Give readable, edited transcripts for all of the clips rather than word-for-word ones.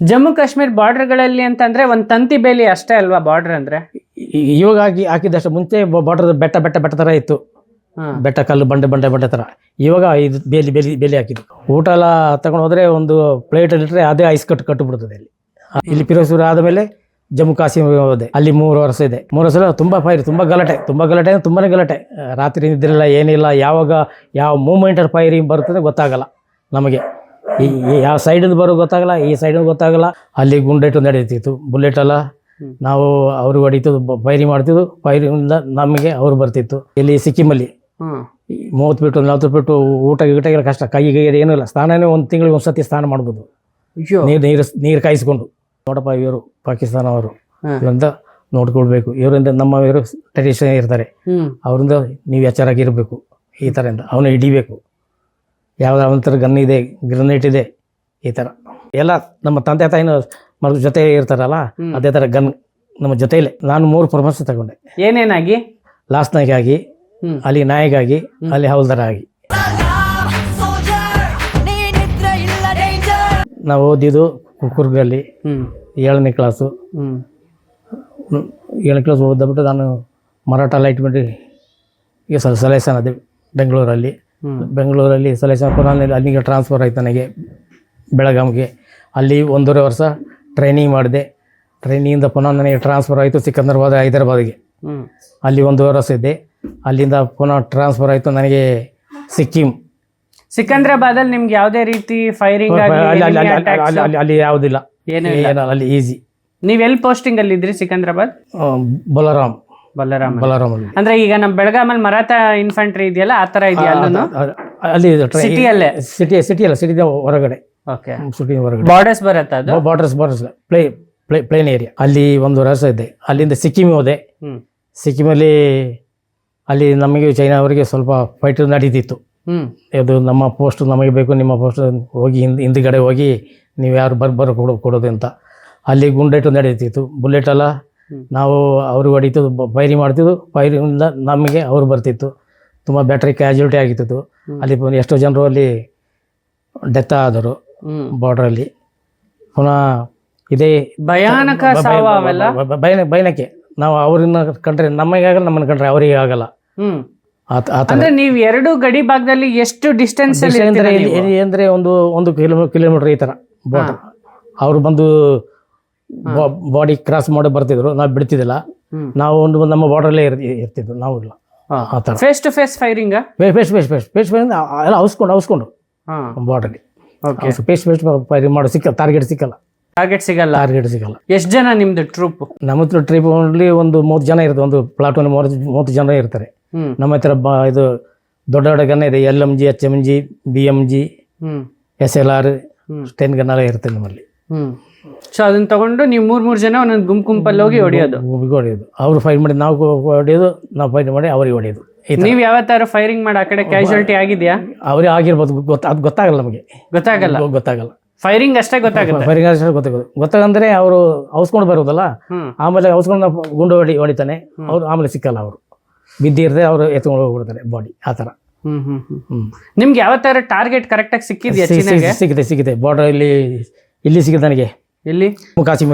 ಜಮ್ಮು ಕಾಶ್ಮೀರ್ ಬಾರ್ಡರ್ಗಳಲ್ಲಿ ಅಂತಂದ್ರೆ ಒಂದು ತಂತಿ ಬೇಲಿ ಅಷ್ಟೇ ಅಲ್ವಾ ಬಾರ್ಡರ್ ಅಂದ್ರೆ? ಇವಾಗ ಹಾಕಿದಷ್ಟು ಮುಂಚೆ ಬಾರ್ಡರ್ ಬೆಟ್ಟ ಬೆಟ್ಟ ಬೆಟ್ಟ ಥರ ಇತ್ತು, ಬೆಟ್ಟ ಕಲ್ಲು ಬಂಡೆ ಬಂಡೆ ಬಂಡೆ ಥರ. ಇವಾಗ ಇದು ಬೇಲಿ ಬೇಲಿ ಬೇಲಿ ಹಾಕಿದ್ದು. ಊಟ ಎಲ್ಲ ತಗೊಂಡು ಹೋದರೆ ಒಂದು ಪ್ಲೇಟಲ್ಲಿ ಇಟ್ಟರೆ ಅದೇ ಐಸ್ ಕಟ್ಟಿಬಿಡ್ತದೆ. ಇಲ್ಲಿ ಫಿರೋಜ್ಪುರ ಆದಮೇಲೆ ಜಮ್ಮು ಕಾಶ್ಮೀರ ಹೋದೆ, ಅಲ್ಲಿ 3 ವರ್ಷ ಇದೆ. 3 ವರ್ಷ ತುಂಬ ಫೈರ್, ತುಂಬ ಗಲಾಟೆ ಅಂದರೆ ತುಂಬಾ ಗಲಾಟೆ. ರಾತ್ರಿ ನಿದ್ರಿಲ್ಲ, ಏನಿಲ್ಲ. ಯಾವಾಗ ಯಾವ ಮೂಮೆಂಟಲ್ಲಿ ಫೈರಿಂಗ್ ಬರ್ತದೆ ಗೊತ್ತಾಗಲ್ಲ ನಮಗೆ. ಯಾವ ಸೈಡಿಂದ ಬರೋ ಗೊತ್ತಾಗಲ್ಲ, ಈ ಸೈಡಿಂದ ಗೊತ್ತಾಗಲ್ಲ. ಅಲ್ಲಿ ಗುಂಡೇಟು ನಡೀತಿತ್ತು, ಬುಲೆಟ್ ಎಲ್ಲ ನಾವು ಅವ್ರಿಗೆ ಹೊಡಿತಿದ್ದು, ಫೈರಿಂಗ್ ಮಾಡ್ತಿದ್ದು. ಫೈರಿಂಗಿಂದ ನಮಗೆ ಅವ್ರು ಬರ್ತಿತ್ತು. ಇಲ್ಲಿ ಸಿಕ್ಕಿಮಲ್ಲಿ 30 ಫೀಟು 40 ಫೀಟು ಊಟ ಗೀಟ ಕಷ್ಟ. ಕೈಗೆ ಏನೂ ಇಲ್ಲ. ಸ್ನಾನನೇ ಒಂದು ತಿಂಗಳಿಗೆ ಒಂದು ಸತಿ ಸ್ನಾನ ಮಾಡ್ಬೋದು, ನೀರು ಕಾಯಿಸ್ಕೊಂಡು. ನೋಡಪ್ಪ, ಇವರು ಪಾಕಿಸ್ತಾನ ಅವರು, ಇವರಿಂದ ನೋಡ್ಕೊಳ್ಬೇಕು. ಇವರಿಂದ ಇವರು ಟೆರಿಷನ್ ಇರ್ತಾರೆ, ಅವರಿಂದ ನೀವು ಎಚ್ಚರಾಗಿರಬೇಕು. ಈ ಥರದಿಂದ ಅವನು ಹಿಡಿಬೇಕು. ಯಾವುದೋ ಒಂಥರ ಗನ್ ಇದೆ, ಗ್ರೆನೇಟ್ ಇದೆ, ಈ ಥರ ಎಲ್ಲ ನಮ್ಮ ತಂದೆ ತಾಯಿನ ಜೊತೆ ಇರ್ತಾರಲ್ಲ, ಅದೇ ಥರ ಗನ್ ನಮ್ಮ ಜೊತೆಯಲ್ಲೇ. ನಾನು 3 ಪ್ರಮೋಷನ್ ತಗೊಂಡೆ. ಏನೇನಾಗಿ? ಲಾಸ್ಟ್ ನಾಯಕ ಆಗಿ, ಅಲ್ಲಿ ನಾಯಕ ಆಗಿ, ಅಲ್ಲಿ ಹೌಲ್ದಾರ ಆಗಿ. ನಾವು ಓದಿದ್ದು ಕುರ್ಗಲ್ಲಿ 7ನೇ ಕ್ಲಾಸು. 7ನೇ ಕ್ಲಾಸ್ ಓದ್ಬಿಟ್ಟು ನಾನು ಮರಾಠ ಲೈಟ್ ಈಗ ಸೆಲೆಕ್ಷನ್ ಅದೇ ಬೆಂಗಳೂರಲ್ಲಿ ಸೆಲೆಕ್ಷನ್. ಪುನಃ ಅಲ್ಲಿಗೆ ಟ್ರಾನ್ಸ್ಫರ್ ಆಯ್ತು ನನಗೆ ಬೆಳಗಾವಿಗೆ. ಅಲ್ಲಿ 1.5 ವರ್ಷ ಟ್ರೈನಿಂಗ್ ಮಾಡಿದೆ. ಟ್ರೈನಿಂಗಿಂದ ಪುನಃ ನನಗೆ ಟ್ರಾನ್ಸ್ಫರ್ ಆಯಿತು ಸಿಕಂದರಾಬಾದ್, ಹೈದರಾಬಾದ್ಗೆ. ಅಲ್ಲಿ 1.5 ವರ್ಷ ಇದ್ದೆ. ಅಲ್ಲಿಂದ ಪುನಃ ಟ್ರಾನ್ಸ್ಫರ್ ಆಯಿತು ನನಗೆ ಸಿಕಂದ್ರಾಬಾದಲ್ಲಿ ನಿಮ್ಗೆ ಯಾವುದೇ ರೀತಿ ಫೈರಿಂಗ್ ಅಲ್ಲಿ ಯಾವುದಿಲ್ಲ, ಅಲ್ಲಿ ಈಸಿ. ನೀವೆಲ್ಲಿ ಪೋಸ್ಟಿಂಗ್ ಅಲ್ಲಿ ಇದ್ರಿ ಸಿಕಂದ್ರಾಬಾದ್? ಬಲರಾಮ್. ಅಂದ್ರೆ ಈಗ ನಮ್ಮ ಬೆಳಗಾಮಲ್ಲಿ ಮರಾಠ ಇನ್ಫಂಟ್ರಿ ಇದೆಯಲ್ಲ, ಆ ತರ ಇದೆಯಾ? ಅಲ್ಲಿ ಸಿಟಿಯಲ್ಲೇ? ಸಿಟಿ ಹೊರಗಡೆ. ಸಿಟಿ ಹೊರಗಡೆ ಬಾರ್ಡರ್ಸ್ ಬರುತ್ತೆ ಅದು? Borders plain area. ಅಲ್ಲಿ 1 ವರ್ಷ ಇದ್ದೆ. ಅಲ್ಲಿಂದ ಸಿಕ್ಕಿಮ್ ಹೋದೆ. ಸಿಕ್ಕಿಮಲ್ಲಿ ಅಲ್ಲಿ ನಮಗೆ ಚೈನಾ ಅವರಿಗೆ ಸ್ವಲ್ಪ ಫೈಟ್ ನಡೀತಿತ್ತು. ಅದು ನಮ್ಮ ಪೋಸ್ಟ್ ನಮಗೆ ಬೇಕು, ನಿಮ್ಮ ಪೋಸ್ಟ್ ಹೋಗಿ ಹಿಂದ್ಗಡೆ ಹೋಗಿ ನೀವು ಯಾರು ಕೊಡೋದು ಅಂತ. ಅಲ್ಲಿ ಗುಂಡೇಟು ನಡೀತಿತ್ತು, ಬುಲೆಟ್ ಎಲ್ಲ ನಾವು ಅವ್ರಿಗೆ ಹೊಡಿತಿದ್ದು, ಫೈರಿಂಗ್ ಮಾಡ್ತಿದ್ದು. ಫೈರಿಂಗಿಂದ ನಮಗೆ ಅವ್ರು ಬರ್ತಿತ್ತು. ತುಂಬ ಬ್ಯಾಟ್ರಿ ಕ್ಯಾಜುಲಿಟಿ ಆಗಿತ್ತು. ಅಲ್ಲಿ ಎಷ್ಟೋ ಜನರು ಅಲ್ಲಿ ಡೆತ್ ಆದರು ಬಾರ್ಡ್ರಲ್ಲಿ. ಪುನಃ ಇದೇ ಭಯಾನಕ ಭಯಾನಕ್ಕೆ. ನಾವು ಅವ್ರನ್ನ ಕಂಡ್ರೆ ನಮಗೆ ಆಗಲ್ಲ, ನಮ್ಮನ್ನ ಕಂಡ್ರೆ ಅವರಿಗೆ ಆಗಲ್ಲ. ಅಂದ್ರೆ ನೀವು 2 ಗಡಿ ಭಾಗದಲ್ಲಿ ಎಷ್ಟು ಡಿಸ್ಟೆನ್ಸ್ ಅಂದ್ರೆ ಒಂದು ಕಿಲೋಮೀಟರ್ ಈ ತರ ಬಾರ್ಡರ್. ಅವ್ರು ಬಂದು ಬಾಡಿ ಕ್ರಾಸ್ ಮಾಡಿ ಬರ್ತಿದ್ರು, ನಾವು ಬಿಡ್ತಿದ್ದಿಲ್ಲ. ನಾವು ನಮ್ಮ ಬಾರ್ಡರ್ಲೇ ಇರ್ತಿದ್ವು ನಾವು. ಇಲ್ಲ ಆ ಥರ face to face firing, face ಎಲ್ಲ ಹೌಸ್ಕೊಂಡು ಬಾರ್ಡರ್ಲಿ ಫೇಸ್ ಫೈರಿಂಗ್ ಮಾಡೋ ಟಾರ್ಗೆಟ್ ಸಿಗಲ್ಲ. ಎಷ್ಟು ಜನ ನಿಮ್ದು ಟ್ರೂಪ್? ನಮ್ಮ ಹತ್ರ ಟ್ರಿಪ್ ಓನ್ಲಿ ಒಂದು 30 ಜನ ಇರ್ತದೆ. ಒಂದು ಪ್ಲಾಟೂನ್ 30 ಜನ ಇರ್ತಾರೆ. ನಮ್ಮ ಹತ್ರ ಇದು ದೊಡ್ಡ ಗನ್ ಇದೆ, LMG, HMG, BMG, SLR, 10 gun ಎಲ್ಲ ಇರ್ತದೆ ನಮ್ಮಲ್ಲಿ. ಸೊ ಅದನ್ನ ತಗೊಂಡು ನೀವು 3 ಜನ ಒಂದೊಂದು ಗುಂಪಲ್ಲಿ ಹೋಗಿ ಹೊಡೆಯೋದು. ಅವ್ರು ಫೈಟ್ ಮಾಡಿ ನಾವು ಹೊಡೆಯೋದು, ನಾವು ಫೈಟ್ ಮಾಡಿ ಅವ್ರಿಗೆ ಹೊಡೆಯೋದು. ನೀವು ಯಾವತ್ತಾರು ಫೈರಿಂಗ್ ಮಾಡಿ ಆ ಕಡೆ ಕ್ಯಾಶುಯಾಲಿಟಿ ಆಗಿದೆಯಾ? ಅವ್ರಿಗೆ ಆಗಿರ್ಬೋದು, ಅದು ಗೊತ್ತಾಗಲ್ಲ ನಮಗೆ. ಗೊತ್ತಾಗಲ್ಲ. ಫೈರಿಂಗ್ ಅಷ್ಟೇ ಗೊತ್ತಾಗಂದ್ರೆ ಅವರು ಔಸ್ಕೊಂಡು ಬರೋದಲ್ಲ, ಆಮೇಲೆ ಔಸ್ಕೊಂಡು ಗುಂಡು ಹೊಡಿತಾನೆ ಅವ್ರು, ಆಮೇಲೆ ಸಿಕ್ಕಲ್ಲ. ಅವರು ಬಿದ್ದಿರದೆ ಅವರು ಎತ್ಕೊಂಡು ಹೋಗ್ಬಿಡ್ತಾರೆ ಬಾಡಿ, ಆ ಥರ. ನಿಮ್ಗೆ ಯಾವತ್ತಾರ ಟಾರ್ಗೆಟ್ ಕರೆಕ್ಟಾಗಿ ಸಿಕ್ಕಿದ್ಯಾ? ಸಿಕ್ಕಿದೆ ಬಾರ್ಡರ್ ಇಲ್ಲಿ ಸಿಕ್ಕಿದೆ ನನಗೆ. ಎಲ್ಲಿ?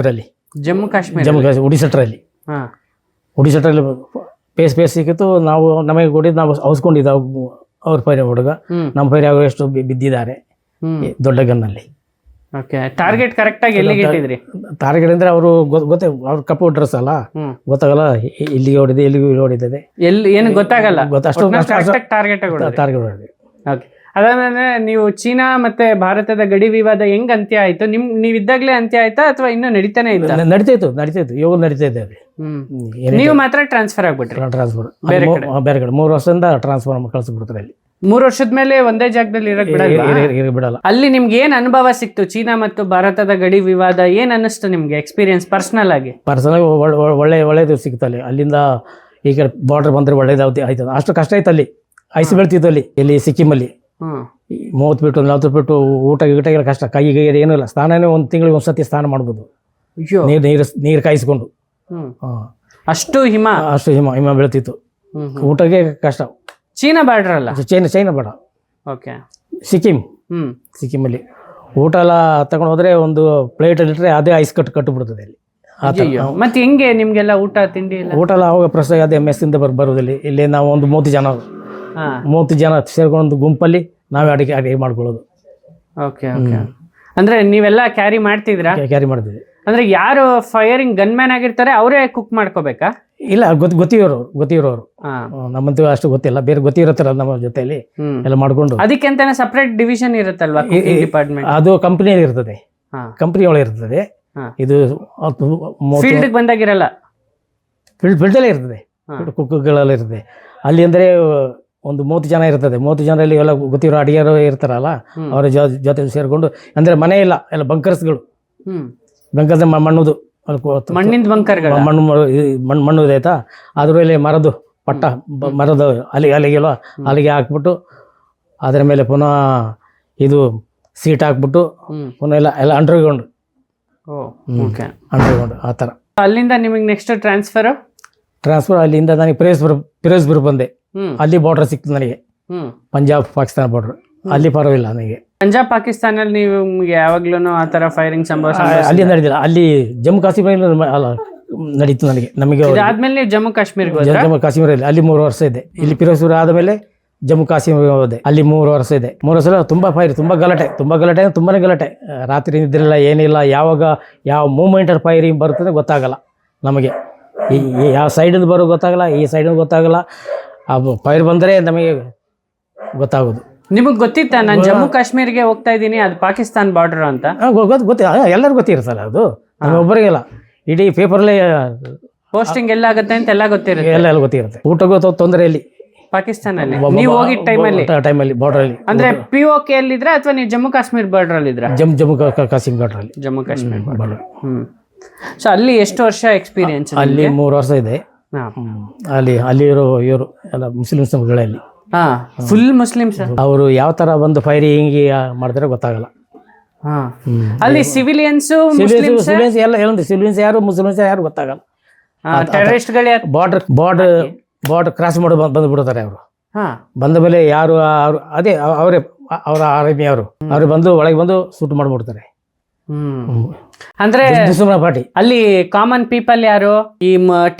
ಜಮ್ಮು ಕಾಶ್ಮೀರ ಉಡಿಸಟ್ರಲ್ಲಿ ಪೇಸ್ ಸಿಕ್ಕಿತ್ತು. ನಮಗೆ ಕೊಟ್ಟಿದ್ದು ನಾವು ಔಸ್ಕೊಂಡಿದ್ದ ಅವ್ರ ಪೈರ ಹುಡುಗ, ನಮ್ಮ ಪೈರ ಅವರು ಎಷ್ಟು ಬಿದ್ದಿದ್ದಾರೆ ದೊಡ್ಡ ಗನ್ನಲ್ಲಿ. ಟಾರ್ಗೆಟ್ ಕರೆಕ್ಟಾಗಿ ಎಲ್ಲಿಗೆ ಇಟ್ಟಿದ್ರಿ? ಟಾರ್ಗೆಟ್ ಅಂದ್ರೆ ಅವರು ಗೊತ್ತೇ, ಅವ್ರ ಕಪ್ಪು ಡ್ರೆಸ್ ಅಲ್ಲ, ಗೊತ್ತಾಗಲ್ಲ ಇಲ್ಲಿಗೆ ಹೊಡಿದೆ ಇಲ್ಲಿಗೆ ಹೊಡಿತದೆ, ಏನು ಗೊತ್ತಾಗಲ್ಲ. ಟಾರ್ಗೆಟ್ ಹೊಡೆದಿದೆ. ಅದಾದ್ಮೇಲೆ ನೀವು ಚೀನಾ ಮತ್ತೆ ಭಾರತದ ಗಡಿ ವಿವಾದ ಹೆಂಗ್ ಅಂತ್ಯ ಆಯ್ತು? ನೀವಿದ್ದಾಗ್ಲೇ ಅಂತ್ಯ ಆಯ್ತಾ ಅಥವಾ ಇನ್ನೂ ನಡೀತಾನೆ ಇತ್ತು? ನಡೀತಾಯಿತ್ತು ಇವಾಗ ನಡೀತಾ ಇದೆ. ನೀವು ಮಾತ್ರ ಟ್ರಾನ್ಸ್ಫರ್ ಆಗ್ಬಿಟ್ರಿ ಬೇರೆ ಕಡೆ 3 ವರ್ಷದಿಂದ ಟ್ರಾನ್ಸ್ಫರ್ ಕಳಿಸ್ಬಿಡ್ತಾರೆ. ಅಲ್ಲಿ 3 ವರ್ಷದ ಮೇಲೆ ಒಂದೇ ಜಾಗದಲ್ಲಿ ಇರಕ್ ಬಿಡಲ್ಲ. ಅಲ್ಲಿ ನಿಮ್ಗೆ ಏನ್ ಅನುಭವ ಸಿಕ್ತು? ಚೀನಾ ಮತ್ತು ಭಾರತದ ಗಡಿ ವಿವಾದ ಏನ್ ಅನ್ನಿಸ್ತು ನಿಮ್ಗೆ ಎಕ್ಸ್ಪೀರಿಯನ್ಸ್ ಪರ್ಸನಲ್ ಆಗಿ? ಒಳ್ಳೇದು ಸಿಕ್ತಲ್ಲಿ. ಅಲ್ಲಿಂದ ಈ ಕಡೆ ಬಾರ್ಡರ್ ಬಂದ್ರೆ ಒಳ್ಳೇದಾಗುತ್ತೆ ಆಯ್ತದ. ಅಷ್ಟು ಕಷ್ಟ ಆಯ್ತು ಅಲ್ಲಿ, ಐಸ್ ಬೀಳ್ತಿತ್ತು ಅಲ್ಲಿ. ಇಲ್ಲಿ ಸಿಕ್ಕಿಮಲ್ಲಿ 30 ಫೀಟು 40 ಫೀಟು ಊಟ ಗೀಟ ಕಷ್ಟ. ಕೈಗೆ ಏನೂ ಇಲ್ಲ. ಸ್ನಾನನೇ ಒಂದು ತಿಂಗಳಿಗೆ ಒಂದು ಸತಿ ಸ್ನಾನ ಮಾಡ್ಬೋದು, ನೀರು ಕಾಯಿಸ್ಕೊಂಡು. ಅಷ್ಟು ಹಿಮ ಬೀಳ್ತಿತ್ತು. ಊಟಕ್ಕೆ ಕಷ್ಟ. ಚೀನಾ ಬಾರ್ಡರ್ ಅಲ್ಲ? China border. ಸಿಕ್ಕಿಮಲ್ಲಿ ಊಟ ಎಲ್ಲ ತಗೊಂಡು ಹೋದ್ರೆ ಒಂದು ಪ್ಲೇಟಲ್ಲಿ ಇಟ್ಟರೆ ಅದೇ ಐಸ್ ಕಟ್ಟಿಬಿಡ್ತದೆ ಅಲ್ಲಿ ಆ ಥರ. ಅಯ್ಯೋ, ಮತ್ತೆ ಹೆಂಗೆ ನಿಮ್ಗೆಲ್ಲ ಊಟ ತಿಂಡಿ ಎಲ್ಲ? ಊಟ ಎಲ್ಲ ಅವಾಗ ಪ್ರಶ್ನೆ ಅದೇ ಮೆಸ್ಸಿಂದ ಬರೋದಿಲ್ಲ. ಇಲ್ಲಿ ನಾವು ಒಂದು 30 ಜನ ಹಾ 30 ಜನ ಸೇರ್ಕೊಂಡು ಒಂದು ಗುಂಪಲ್ಲಿ ನಾವೇ ಅಡುಗೆ ಮಾಡ್ಕೊಳ್ಳೋದು. Okay okay. ಅಂದ್ರೆ ನೀವೆಲ್ಲ ಕ್ಯಾರಿ ಮಾಡ್ತಿದ್ರಾ? ಕ್ಯಾರಿ ಮಾಡ್ತೀವಿ. ಅಂದ್ರೆ ಯಾರು ಫೈರಿಂಗ್ ಗನ್ ಮ್ಯಾನ್ ಆಗಿರ್ತಾರೆ ಅವರೇ ಕುಕ್ ಮಾಡ್ಕೋಬೇಕಾ? ಇಲ್ಲ, ಗೊತ್ತಿರೋರು ಹಾ ನಮ್ಮಂತೂ ಅಷ್ಟು ಗೊತ್ತಿಲ್ಲ, ಬೇರೆ ಗೊತ್ತಿರುತ್ತಾರ ನಮ್ಮ ಜೊತೆಯಲ್ಲಿ ಎಲ್ಲ ಮಾಡ್ಕೊಂಡು. ಅದಕ್ಕೆ ಅಂತಾನೆ ಸಪರೇಟ್ ಡಿವಿಷನ್ ಇರುತ್ತಲ್ವಾ ಡಿಪಾರ್ಟ್ಮೆಂಟ್? ಅದು ಕಂಪ್ನಿಯಲ್ಲಿ ಇರ್ತದೆ, ಹಾ ಕಂಪ್ನಿ ಒಳಗೆ ಇರ್ತದೆ. ಹಾ. ಇದು ಫೀಲ್ಡ್ ಬಂದಾಗಿರಲ್ಲ, ಫೀಲ್ಡಲ್ಲೇ ಇರ್ತದೆ, ಕುಕ್ಕುಗಳೆಲ್ಲ ಇರ್ತದೆ. ಅಲ್ಲಿ ಅಂದರೆ ಒಂದು 30 ಜನ ಇರ್ತದೆ. 30 ಜನರಲ್ಲಿ ಎಲ್ಲ ಗೊತ್ತಿರೋ ಅಡಿಗೆರು ಇರ್ತಾರಲ್ಲ, ಅವರ ಜೊತೆ ಸೇರಿಕೊಂಡು, ಅಂದರೆ ಮನೆ ಇಲ್ಲ, ಎಲ್ಲ ಬಂಕರ್ಸ್ಗಳು. ಬಂಕರ್ಸ್ ಮಣ್ಣುದು, ಮಣ್ಣಿಂದ ಬಂಕರ್ಗಳು, ಮಣ್ಣು ಇದೆ ಆಯ್ತಾ, ಅದರಲ್ಲಿ ಮರದು ಪಟ್ಟ, ಮರದ ಅಲ್ಲಿಗೆಲ್ಲ ಅಲ್ಲಿಗೆ ಹಾಕ್ಬಿಟ್ಟು ಅದರ ಮೇಲೆ ಪುನಃ ಇದು ಸೀಟ್ ಹಾಕ್ಬಿಟ್ಟು ಪುನಃ ಎಲ್ಲ ಅಂಡರ್ಗ್ರೌಂಡ್ ಆ ಥರ. ಅಲ್ಲಿಂದ ನಿಮಗೆ ನೆಕ್ಸ್ಟ್ ಟ್ರಾನ್ಸ್ಫರ್ ಅಲ್ಲಿಂದ ನನಗೆ ಫಿರೋಜ್ಪುರ ಬಂದೆ. ಅಲ್ಲಿ ಬಾರ್ಡರ್ ಸಿಕ್ತು ನನಗೆ, ಪಂಜಾಬ್ ಪಾಕಿಸ್ತಾನ ಬಾರ್ಡರ್. ಅಲ್ಲಿ ಪರವಾಗಿಲ್ಲ ನನಗೆ. ಪಂಜಾಬ್ ಪಾಕಿಸ್ತಾನಲ್ಲಿ ನೀವು ಯಾವಾಗ್ಲೂ ಆ ತರ ಫೈರಿಂಗ್ ಸಂಭವ ಅಲ್ಲಿ ನಡೆದಿಲ್ಲ. ಅಲ್ಲಿ ಜಮ್ಮು ಕಾಶ್ಮೀರ ನಡೀತು ನನಗೆ. ನಮಗೆ ಆದ್ಮೇಲೆ ಜಮ್ಮು ಕಾಶ್ಮೀರ ಕಾಶ್ಮೀರಲ್ಲಿ ಅಲ್ಲಿ 3 ವರ್ಷ ಇದೆ. ಇಲ್ಲಿ ಫಿರೋಜ್ಪುರ ಆದಮೇಲೆ ಜಮ್ಮು ಕಾಶ್ಮೀರ ಹೋದೆ, ಅಲ್ಲಿ 3 ವರ್ಷ ಇದೆ. 3 ವರ್ಷ ತುಂಬ ಫೈರ್, ತುಂಬ ಗಲಾಟೆ ತುಂಬಾನೇ ಗಲಾಟೆ. ರಾತ್ರಿ ನಿದ್ರಿಲ್ಲ, ಏನಿಲ್ಲ. ಯಾವಾಗ ಯಾವ ಮೂಮೆಂಟಲ್ಲಿ ಫೈರಿಂಗ್ ಬರ್ತದೆ ಗೊತ್ತಾಗಲ್ಲ ನಮಗೆ. ಯಾವ ಸೈಡಿಂದ ಬರೋ ಗೊತ್ತಾಗಲ್ಲ, ಈ ಸೈಡಿಂದ ಗೊತ್ತಾಗಲ್ಲ. ಆ ಫೈರ್ ಬಂದರೆ ನಮಗೆ ಗೊತ್ತಾಗೋದು. ನಿಮಗೆ ಗೊತ್ತಿತ್ತಾ ನಾನು ಜಮ್ಮು ಕಾಶ್ಮೀರ್ಗೆ ಹೋಗ್ತಾ ಇದ್ದೀನಿ, ಅದು ಪಾಕಿಸ್ತಾನ್ ಬಾರ್ಡರ್ ಅಂತ? ಎಲ್ಲರೂ ಗೊತ್ತಿರುತ್ತಲ್ಲ, ಅದು ಒಬ್ಬರಿಗೆಲ್ಲ. ಇಡೀ ಪೇಪರ್ಲೇ ಪೋಸ್ಟಿಂಗ್ ಎಲ್ಲ ಆಗುತ್ತೆ ಅಂತ ಎಲ್ಲ ಗೊತ್ತಿರುತ್ತೆ. ಎಲ್ಲ ಗೊತ್ತಿರುತ್ತೆ. ಊಟಕ್ಕೂ ತೊಂದರೆಯಲ್ಲಿ ಪಾಕಿಸ್ತಾನಲ್ಲಿ ನೀವು ಹೋಗಿದ್ದ ಟೈಮಲ್ಲಿ ಬಾರ್ಡರಲ್ಲಿ. ಅಂದ್ರೆ POK ಅಲ್ಲಿದ್ರ ಅಥವಾ ನೀವು ಜಮ್ಮು ಕಾಶ್ಮೀರ್ ಬಾರ್ಡರ್ ಅಲ್ಲಿ ಇದ್ರ? ಜಮ್ಮು ಕಾಶ್ಮೀರ್ ಬಾರ್ಡರಲ್ಲಿ. ಜಮ್ಮು ಕಾಶ್ಮೀರ್ ಬಾರ್ಡರ್. ಸೊ ಅಲ್ಲಿ ಎಷ್ಟು ವರ್ಷ ಎಕ್ಸ್ಪೀರಿಯನ್ಸ್? ಅಲ್ಲಿ 3 ವರ್ಷ ಇದೆ. ಅಲ್ಲಿರೋ ಇವರು ಎಲ್ಲ ಮುಸ್ಲಿಮ್ಸ್ಗಳಲ್ಲಿ. Full Muslims. ಅವರು ಯಾವ ತರ ಬಂದು ಫೈರಿಂಗ್ ಮಾಡ್ತಾರೆ ಗೊತ್ತಾಗಲ್ಲ. ಅಲ್ಲಿ ಸಿವಿಲಿಯನ್ಸ್ ಎಲ್ಲ ಸಿವಿಲಿಯನ್ಸ್ ಯಾರು ಮುಸ್ಲಿಮ್ಸ್ ಯಾರು ಗೊತ್ತಾಗಲ್ಲ. ಟೆರರಿಸ್ಟ್ಗಳು ಬಾರ್ಡರ್ ಕ್ರಾಸ್ ಮಾಡಿ ಬಂದ್ಬಿಡ್ತಾರೆ ಅವರು. ಬಂದ ಮೇಲೆ ಯಾರು ಅದೇ ಅವರ ಆರ್ಮಿ ಅವ್ರು ಬಂದು ಒಳಗೆ ಬಂದು ಶೂಟ್ ಮಾಡ್ಬಿಡ್ತಾರೆ. ಅಂದ್ರೆ ಪಾರ್ಟಿ ಅಲ್ಲಿ ಕಾಮನ್ ಪೀಪಲ್ ಯಾರು, ಈ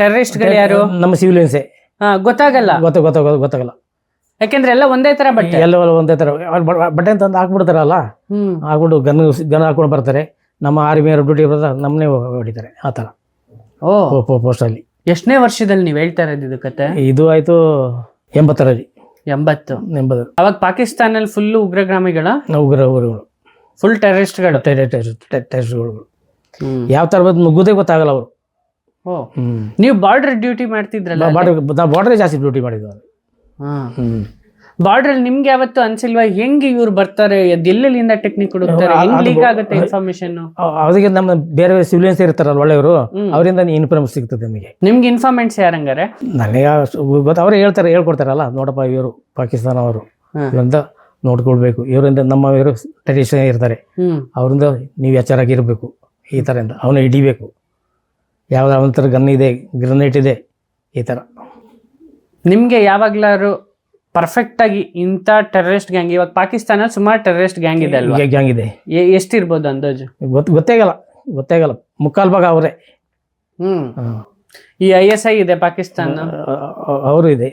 ಟೆರರಿಸ್ಟ್ಗಳು ಯಾರು? ನಮ್ಮ ಸಿವಿಲಿಯನ್ಸೇ. ಗೊತ್ತಾಗಲ್ಲ. ಗೊತ್ತಾಗಲ್ಲ. ಯಾಕೆಂದ್ರೆ ಎಲ್ಲ ಒಂದೇ ತರ ಬಟ್ಟೆ, ಎಲ್ಲ ಒಂದೇ ತರ ಬಟ್ಟೆ ಅಂತ ಹಾಕ್ಬಿಡ್ತಾರಲ್ಲ, ಹಾಕ್ಬಿಟ್ಟು ಗನ್ ಹಾಕೊಂಡು ಬರ್ತಾರೆ. ನಮ್ಮ ಆರ್ಮಿಯವರು ಡ್ಯೂಟಿ ಬರ್ತಾರೆ, ನಮ್ಮನ್ನೇ ಹೊಡಿತಾರೆ ಆ ಥರ. ಪೋಸ್ಟ್ ಅಲ್ಲಿ. ಎಷ್ಟನೇ ವರ್ಷದಲ್ಲಿ ನೀವು ಹೇಳ್ತಾ ಇರೋದು ಕತೆ? ಇದು ಆಯ್ತು 80ರಲ್ಲಿ. 80 ಅವಾಗ ಪಾಕಿಸ್ತಾನಲ್ಲಿ ಫುಲ್ ಉಗ್ರಗಾಮಿಗಳ ಉಗ್ರಗಳು, ಫುಲ್ ಟೆರರಿಸ್ಟ್ಗಳು. ಯಾವ ತರ ಬಂದು ನುಗ್ಗುದೇ ಗೊತ್ತಾಗಲ್ಲ ಅವರು. ನೀವು ಬಾರ್ಡರ್ ಡ್ಯೂಟಿ ಮಾಡ್ತಿದ್ರಲ್ಲ? ಬಾರ್ಡರ್ ಜಾಸ್ತಿ ಡ್ಯೂಟಿ ಮಾಡಿದ್ವಿ. ಬಾರ್ಡರ್ ನಿಮ್ಗೆ ಯಾವತ್ತು ಅನ್ಸಿಲ್ವಾ ಹೆಂಗೆ ಇವ್ರು ಬರ್ತಾರೆ, ಎಲ್ಲೆಲ್ಲಿಂದ ಟೆಕ್ನಿಕ್ ಹುಡುಕ್ತಾರೆ, ಹೆಂಗ್ ಲೀಕ್ ಆಗುತ್ತೆ ಇನ್ಫಾರ್ಮೇಶನ್? ಅವರಿಗೆ ನಮ್ಮ ಬೇರೆ ಸಿವಿಲಿಯನ್ಸ್ ಇರ್ತಾರಲ್ಲ ಒಳ್ಳೆಯವರು, ಅವರಿಂದ ಇನ್ಫಾರ್ಮೇಶನ್ ಸಿಗ್ತದೆ ನಮಗೆ. ನಿಮ್ಗೆ ಇನ್ಫಾರ್ಮೆಂಟ್ಸ್ ಯಾರಂಗಾರೆ? ನನಗೆ ಗೊತ್ತ, ಅವರೇ ಹೇಳ್ಕೊಡ್ತಾರಲ್ಲ, ನೋಡಪ್ಪ ಇವರು ಪಾಕಿಸ್ತಾನ ಅವರು ಅಂತ ನೋಡ್ಕೊಳ್ಬೇಕು, ಇವರಿಂದ ನಮ್ಮ ಇವರು ಟೆರರಿಸ್ಟ್ ಇರ್ತಾರೆ, ಅವರಿಂದ ನೀವು ಎಚ್ಚರಾಗಿರ್ಬೇಕು, ಈ ಥರ ಅಂತ ಅವನ್ನ ಹಿಡಿಬೇಕು. ಯಾವ್ದಾವ ಒಂಥರ ಗನ್ ಇದೆ, ಗ್ರೆನೇಟ್ ಇದೆ, ಈ ಥರ. ನಿಮ್ಗೆ ಯಾವಾಗ್ಲಾರು ಪರ್ಫೆಕ್ಟ್ ಆಗಿ ಇಂಥ ಟೆರರಿಸ್ಟ್ ಗ್ಯಾಂಗ್, ಇವಾಗ ಪಾಕಿಸ್ತಾನ ಸುಮಾರು ಟೆರರಿಸ್ಟ್ ಗ್ಯಾಂಗ್ ಇದೆ ಅಲ್ವಾ? ಗ್ಯಾಂಗ್ ಇದೆ. ಎಷ್ಟಿರ್ಬೋದು ಅಂದಾಜು? ಗೊತ್ತಾಗಲ್ಲ. ಮುಕ್ಕಾಲ್ ಭಾಗ ಅವರೇ. ಈ ISI ಇದೆ ಪಾಕಿಸ್ತಾನ, ಅವರು ಇದೆ.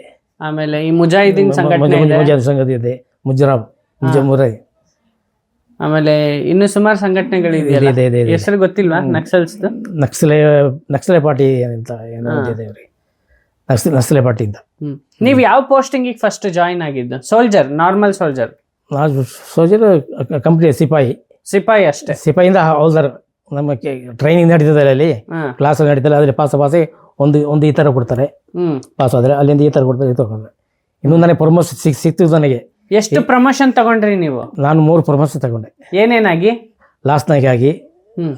ಆಮೇಲೆ ಈ ಮುಜಾಹಿದೀನ್ ಸಂಘಟನೆ ಇದೆ, ಮುಜರಾಬ್. ಆಮೇಲೆ ಇನ್ನು ಸುಮಾರು ಸಂಘಟನೆಗಳಿದೆಯಲ್ಲ, ಹೆಸರು ಗೊತ್ತಿಲ್ವಾ? ನಕ್ಸಲೆ ಪಾರ್ಟಿ ಅಂತ ಏನೋ ಇದೆ ಅವ್ರಿಗೆ, ನಕ್ಸಲೆ ಪಾರ್ಟಿಯಿಂದ. ನೀವು ಯಾವ ಪೋಸ್ಟಿಂಗ್ ಫಸ್ಟ್ ಜಾಯಿನ್ ಆಗಿದ್ದು? Soldier, normal soldier? ಕಂಪ್ನಿ ಸಿಪಾಯಿ ಅಷ್ಟೇ. ಸಿಪಾಯಿಯಿಂದ ಹೌಲ್ದಾರ್. ನಮ್ಮ ಟ್ರೈನಿಂಗ್ ನಡೀತದೆ ಅಲ್ಲಿ, ಕ್ಲಾಸ್ ನಡೀತಲ್ಲ, ಅದ್ರಲ್ಲಿ ಪಾಸ್ ಒಂದು ಈ ಥರ ಕೊಡ್ತಾರೆ. ಪಾಸ್ ಆದರೆ ಅಲ್ಲಿಂದ ಈ ಥರ ಕೊಡ್ತಾರೆ, ಈ ಥರ ಕೊಡ್ತಾರೆ. ಇನ್ನೂ ನನಗೆ ಪ್ರಮೋಷನ್ ಸಿಕ್ತು. ನನಗೆ ಎಷ್ಟು ಪ್ರಮೋಷನ್ ತಗೊಂಡ್ರಿ ನೀವು? ನಾನು 3 ಪ್ರಮೋಷನ್ ತಗೊಂಡೆ. ಏನೇನಾಗಿ? ಲಾಸ್ಟ್ ನಾಯಕ ಆಗಿ,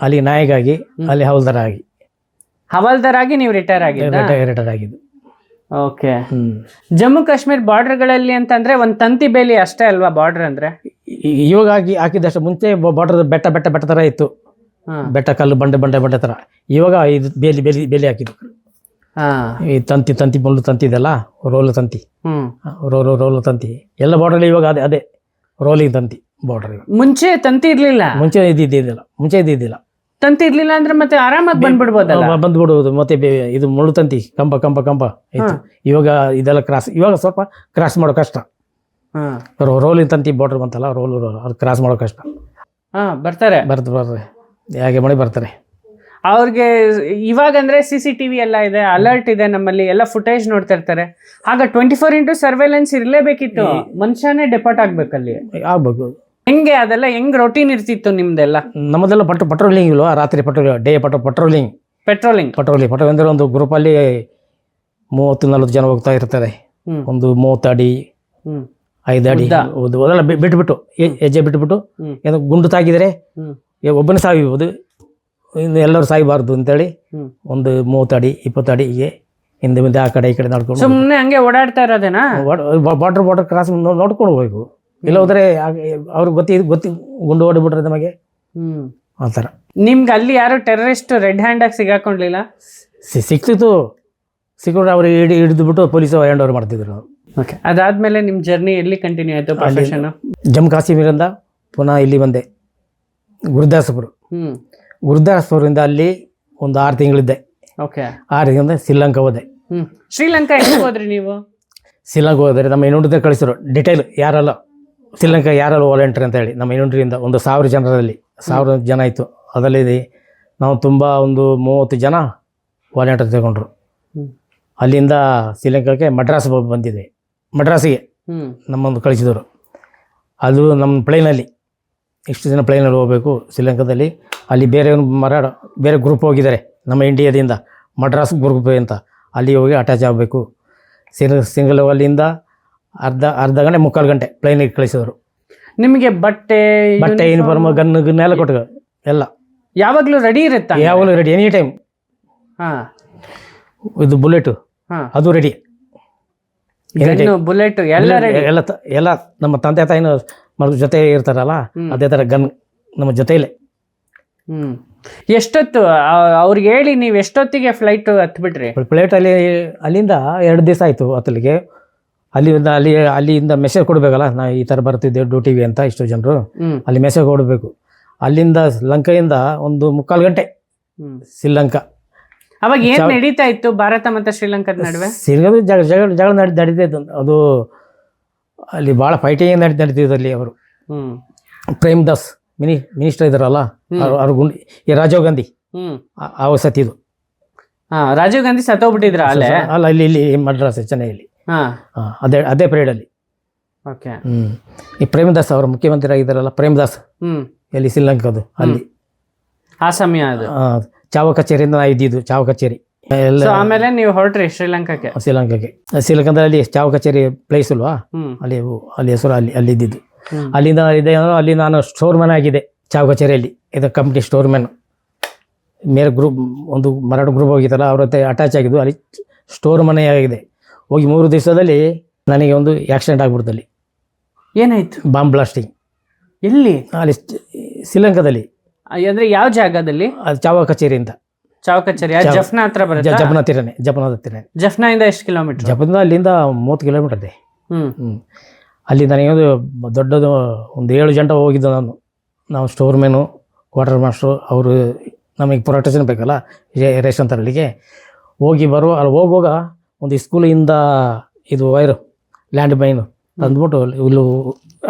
ಅಲ್ಲಿ ನಾಯಕ ಆಗಿ, ಅಲ್ಲಿ ಹವಾಲ್ದಾರ್ ಆಗಿ. ಹವಾಲ್ದಾರ್ ಆಗಿ ನೀವು ರಿಟೈರ್ ಆಗಿದ್ದು. ಓಕೆ. ಜಮ್ಮು ಕಾಶ್ಮೀರ್ ಬಾರ್ಡರ್ಗಳಲ್ಲಿ ಅಂತಂದ್ರೆ ಒಂದು ತಂತಿ ಬೇಲಿ ಅಷ್ಟೇ ಅಲ್ವಾ ಬಾರ್ಡರ್ ಅಂದ್ರೆ? ಇವಾಗ ಹಾಕಿದಷ್ಟು ಮುಂಚೆ ಬಾರ್ಡರ್ ಬೆಟ್ಟ ತರ ಇತ್ತು, ಬೆಟ್ಟ ಕಲ್ಲು ಬಂಡೆ ತರ. ಇವಾಗ ಇದು ಬೇಲಿ ಹಾಕಿದ್ರು. ಈ ತಂತಿ ಮುಳ್ಳು ತಂತಿ ಇದೆಲ್ಲ, ರೋಲ್ ತಂತಿ ಎಲ್ಲ ಬಾರ್ಡರ್ ಇವಾಗ ಅದೇ ರೋಲಿಂಗ್ ತಂತಿ. ಬಾರ್ಡರ್. ಮುಂಚೆ ತಂತಿ ಇರ್ಲಿಲ್ಲ. ಮುಂಚೆ ಇದ್ದಿದ್ದಿಲ್ಲ. ತಂತಿ ಇರ್ಲಿಲ್ಲ ಅಂದ್ರೆ ಮತ್ತೆ ಆರಾಮಾಗಿ ಬಂದ್ಬಿಡ್ಬೋದಲ್ಲ. ಬಂದ್ಬಿಡುವುದು. ಮತ್ತೆ ಇದು ಮುಳ್ಳು ತಂತಿ ಕಂಪ ಇತ್ತು. ಇವಾಗ ಇದೆಲ್ಲ ಇವಾಗ ಸ್ವಲ್ಪ ಕ್ರಾಸ್ ಮಾಡೋ ಕಷ್ಟ. ರೋಲಿನ ತಂತಿ ಬಾರ್ಡರ್ ಬಂತಲ್ಲ, ರೋಲ್ ಅದು ಕ್ರಾಸ್ ಮಾಡೋ ಕಷ್ಟ. ಬರ್ತಾರೆ ಹೇಗೆ ಮಾಡಿ ಬರ್ತಾರೆ. ಅವ್ರಿಗೆ ಇವಾಗ ಅಂದ್ರೆ CCTV ಎಲ್ಲ ಇದೆ, ಅಲರ್ಟ್ ಇದೆ, ನಮ್ಮಲ್ಲಿ ಎಲ್ಲ ಫುಟೇಜ್ ನೋಡ್ತಾ ಇರ್ತಾರೆ. ಆಗ 24x ಸರ್ವೇಲೆನ್ಸ್ ಇರ್ಲೇಬೇಕಿತ್ತು. ಮನುಷ್ಯನೇ ಡೆಪಾರ್ಟ್ ಆಗ್ಬೇಕಲ್ಲಿ. ಆಗ್ಬೇಕು. ಹೆಂಗೆ ಅದೆಲ್ಲ ಹೆಂಗ್ ರೊಟೀನ್ ಇರ್ತಿತ್ತು ನಿಮ್ದೆಲ್ಲ? ನಮ್ಮದೆಲ್ಲ ಪಟ್ರೋಲಿಂಗ್ ಇಲ್ವಾ, ರಾತ್ರಿ ಪಟ್ರೋಲಿಂಗ್ ಅಂದ್ರೆ ಒಂದು ಗ್ರೂಪಲ್ಲಿ 30-40 ಜನ ಹೋಗ್ತಾ ಇರ್ತಾರೆ. ಒಂದು 30 ಅಡಿ 5 ಅಡಿ ಅದೆಲ್ಲ ಬಿಟ್ಬಿಟ್ಟು ಹೆಜ್ಜೆ ಬಿಟ್ಬಿಟ್ಟು ಏನೋ ಗುಂಡು ತಾಗಿದ್ರೆ ಒಬ್ಬನೇ ಸಾಯ್ಬೋದು, ಇನ್ನು ಎಲ್ಲರೂ ಸಾಯಬಾರ್ದು ಅಂತೇಳಿ ಒಂದು 30 ಅಡಿ 20 ಅಡಿ ಹೀಗೆ ಹಿಂದೆ ಮುಂದೆ ಆ ಕಡೆ ಈ ಕಡೆ ನಡ್ಕೊಂಡು ಸುಮ್ಮನೆ ಹಂಗೆ ಓಡಾಡ್ತಾ ಇರೋದೇನಾ? ಬಾರ್ಡರ್ ಕ್ರಾಸ್ ನೋಡ್ಕೊಂಡು ಹೋಗ್ಬೇಕು. ಇಲ್ಲ ಹೋದ್ರೆ ಅವ್ರಿಗೆ ಗೊತ್ತಿ ಗುಂಡು ಹೊಡಿಬಿಟ್ರೆ ನಮಗೆ ಆ ಥರ. ನಿಮ್ಗೆ ಅಲ್ಲಿ ಯಾರು ಟೆರರಿಸ್ಟ್ ರೆಡ್ ಹ್ಯಾಂಡ್ ಆಗಿ ಸಿಗಾಕೊಂಡ್ಲಿಲ್ಲ? ಸಿಕ್ಕಿದ್ರೆ ಅವ್ರಿಗೆ ಹಿಡಿದುಬಿಟ್ಟು ಪೊಲೀಸರು ಹ್ಯಾಂಡ್ ಓವರ್ ಮಾಡ್ತಿದ್ರು. ಓಕೆ, ಅದಾದ್ಮೇಲೆ ನಿಮ್ಮ ಜರ್ನಿ ಎಲ್ಲಿ ಕಂಟಿನ್ಯೂ ಆಯಿತು ಪ್ರೊಫೆಷನ್? ಜಮ್ಮು ಕಾಶ್ಮೀರಿಂದ ಪುನಃ ಇಲ್ಲಿ ಬಂದೆ, ಗುರುದಾಸ್ಪುರದಿಂದ ಅಲ್ಲಿ ಒಂದು 6 ತಿಂಗಳಿದ್ದೆ. ಓಕೆ, 6 ತಿಂಗಳಿಂದ ಶ್ರೀಲಂಕಾ ಹೋದೆ. ಶ್ರೀಲಂಕಾ ಎಲ್ಲಿ ಹೋದ್ರಿ ನೀವು? ಶ್ರೀಲಂಕಾ ಹೋದರೆ ನಮ್ಮ ಇನ್ನೊಂದು ಕಳಿಸಿದ್ರು ಡಿಟೇಲ್, ಯಾರಲ್ಲ ಶ್ರೀಲಂಕಾ ಯಾರಲ್ಲ ವಾಲಂಟಿಯರ್ ಅಂತ ಹೇಳಿ. ನಮ್ಮ ಇನ್ನೊಂದರಿಂದ ಒಂದು 1000 ಜನರಲ್ಲಿ 1000 ಜನ ಇತ್ತು. ಅದರಲ್ಲಿ ನಾವು ತುಂಬ ಒಂದು 30 ಜನ ವಾಲಂಟಿಯರ್ ತಗೊಂಡ್ರು. ಅಲ್ಲಿಂದ ಶ್ರೀಲಂಕಾಕ್ಕೆ ಮಡ್ರಾಸಿಗೆ ನಮ್ಮೊಂದು ಕಳಿಸಿದರು. ಅದು ನಮ್ಮ ಪ್ಲೇನಲ್ಲಿ ಇಷ್ಟು ದಿನ ಪ್ಲೇನಲ್ಲಿ ಹೋಗಬೇಕು ಶ್ರೀಲಂಕಾದಲ್ಲಿ. ಅಲ್ಲಿ ಬೇರೆ ಗ್ರೂಪ್ ಹೋಗಿದ್ದಾರೆ ನಮ್ಮ ಇಂಡಿಯಾದಿಂದ, ಮಡ್ರಾಸ್ ಗ್ರೂಪ್ ಅಂತ. ಅಲ್ಲಿ ಹೋಗಿ ಅಟ್ಯಾಚ್ ಆಗಬೇಕು. ಸಿಂಗಲ್ ಅಲ್ಲಿಂದ ಅರ್ಧ ಗಂಟೆ 3/4 ಗಂಟೆ ಪ್ಲೇನಿಗೆ ಕಳಿಸಿದರು. ನಿಮಗೆ ಬಟ್ಟೆ ಯೂನಿಫಾರ್ಮ್ ಗನ್ ಎಲ್ಲ ಕೊಟ್ಟು ಎಲ್ಲ ಯಾವಾಗಲೂ ರೆಡಿ ಇರುತ್ತೆ? ಯಾವಾಗಲೂ ರೆಡಿ, ಎನಿ ಟೈಮ್. ಇದು ಬುಲೆಟು ಅದು ರೆಡಿ, ಬುಲೆಟ್ ಎಲ್ಲ ನಮ್ಮ ತಂದೆ ತಾಯಿನ ಜೊತೆ ಇರ್ತಾರಲ್ಲ, ಅದೇ ಥರ ಗನ್ ನಮ್ಮ ಜೊತೆಯಲ್ಲೇ. ಎಷ್ಟೊತ್ತು ಅವ್ರಿಗೆ ಹೇಳಿ ನೀವು ಎಷ್ಟೊತ್ತಿಗೆ ಫ್ಲೈಟ್ ಹತ್ಬಿಟ್ರಿ? ಅಲ್ಲಿಂದ 2 ದಿವಸ ಆಯಿತು ಹತ್ತಲಿಗೆ. ಅಲ್ಲಿಂದ ಮೆಸೇಜ್ ಕೊಡಬೇಕಲ್ಲ, ನಾವು ಈ ಥರ ಬರ್ತಿದ್ದೇವೆ ಡ್ಯೂಟಿಗೆ ಅಂತ. ಇಷ್ಟು ಜನರು ಅಲ್ಲಿ ಮೆಸೇಜ್ ಕೊಡಬೇಕು. ಅಲ್ಲಿಂದ ಲಂಕೆಯಿಂದ ಒಂದು 3/4 ಗಂಟೆ ಶ್ರೀಲಂಕಾ. ಅವಾಗ ಏನ್ ನಡೀತಾ ಇತ್ತು ಭಾರತ ಮತ್ತು ಶ್ರೀಲಂಕಾದ ನಡುವೆ? ಜಗಳ ನಡೀತಾ ಅದು. ಅಲ್ಲಿ ಭಾಳ ಫೈಟಿಂಗ್ ನಡೀತಿದ್ದು ಅಲ್ಲಿ. ಅವರು ಪ್ರೇಮದಾಸ್ ಮಿನಿಸ್ಟರ್ ಇದ್ದಾರಲ್ಲ, ಅವ್ರ ಈ ರಾಜೀವ್ ಗಾಂಧಿ ಅವಾಗ ಸತ್ತಿದ್ದು. ರಾಜೀವ್ ಗಾಂಧಿ ಸತ್ತೋಗ್ಬಿಟ್ಟಿದ್ರ ಅಲ್ಲ, ಇಲ್ಲಿ ಮಡ್ರಾಸ್ ಚೆನ್ನೈಯಲ್ಲಿ. ಅದೇ ಪೀರಿಯಡಲ್ಲಿ. ಈ ಪ್ರೇಮದಾಸ್ ಅವರು ಮುಖ್ಯಮಂತ್ರಿ ಆಗಿದ್ದಾರಲ್ಲ, ಪ್ರೇಮದಾಸ್ ಎಲ್ಲಿ ಶ್ರೀಲಂಕಾದು, ಅಲ್ಲಿ ಆ ಸಮಯ ಅದು ಚಾವ ಕಚೇರಿಯಿಂದ ಇದ್ದಿದ್ದು. ಚಾವ ಕಚೇರಿ ಆಮೇಲೆ ನೀವು ಹೊರಟ್ರಿ ಶ್ರೀಲಂಕಾಕ್ಕೆ? ಶ್ರೀಲಂಕಾದಲ್ಲಿ ಚಾವ ಕಚೇರಿ ಪ್ಲೇಸ್ ಅಲ್ವಾ, ಅಲ್ಲಿ ಹೆಸರು ಅಲ್ಲಿ ಇದ್ದಿದ್ದು. ಅಲ್ಲಿ ನಾನು ಸ್ಟೋರ್ ಮ್ಯಾನ್ ಆಗಿದೆ ಚಾವ ಕಚೇರಿಯಲ್ಲಿ. ಇದು ಕಂಪ್ನಿ ಸ್ಟೋರ್ ಮ್ಯಾನ್. ಮೇರೆ ಗ್ರೂಪ್ ಒಂದು ಮರಾಠ ಗ್ರೂಪ್ ಹೋಗಿತ್ತಲ್ಲ, ಅವ್ರ ಜೊತೆ ಅಟ್ಯಾಚ್ ಆಗಿದ್ದು. ಅಲ್ಲಿ ಸ್ಟೋರ್ ಮನೆ ಆಗಿದೆ. ಹೋಗಿ 3 ದಿವಸದಲ್ಲಿ ನನಗೆ ಒಂದು ಆಕ್ಸಿಡೆಂಟ್ ಆಗ್ಬಿಡ್ತಲ್ಲಿ. ಏನಾಯ್ತು? Bomb blasting. ಎಲ್ಲಿ? ಅಲ್ಲಿ ಶ್ರೀಲಂಕಾದಲ್ಲಿ. ಅಂದ್ರೆ ಯಾವ ಜಾಗದಲ್ಲಿ? ಅದು ಚಾವ ಕಚೇರಿ ಅಂತ. ಚಾವ ಕಚೇರಿ ಜಫ್ನಾ ಹತ್ರ ಬರುತ್ತೆ? ಜಫ್ನಾ ಹತ್ತಿರ. ಜಫ್ನಾ ಇಂದ ಎಷ್ಟು ಕಿಲೋಮೀಟರ್? ಜಫ್ನಾ ಅಲ್ಲಿಂದ 30 ಕಿಲೋಮೀಟರ್ ಇದೆ. ಅಲ್ಲಿ ನನಗೆ ದೊಡ್ಡದು ಒಂದು 7 ಜನ ಹೋಗಿದ್ದು ನಾವು ಸ್ಟೋರ್ ಮ್ಯಾನು, ಕ್ವಾರ್ಟರ್ ಮಾಸ್ಟ್ರು. ಅವರು ನಮಗೆ ಪ್ರೊಟೆಕ್ಷನ್ ಬೇಕಲ್ಲ ರೇಷನ್ ತರಲಿಕ್ಕೆ. ಅಲ್ಲಿ ಹೋಗುವಾಗ ಒಂದು ಸ್ಕೂಲಿಂದ ಇದು ವೈರು ಲ್ಯಾಂಡ್ ಮೈನು ತಂದ್ಬಿಟ್ಟು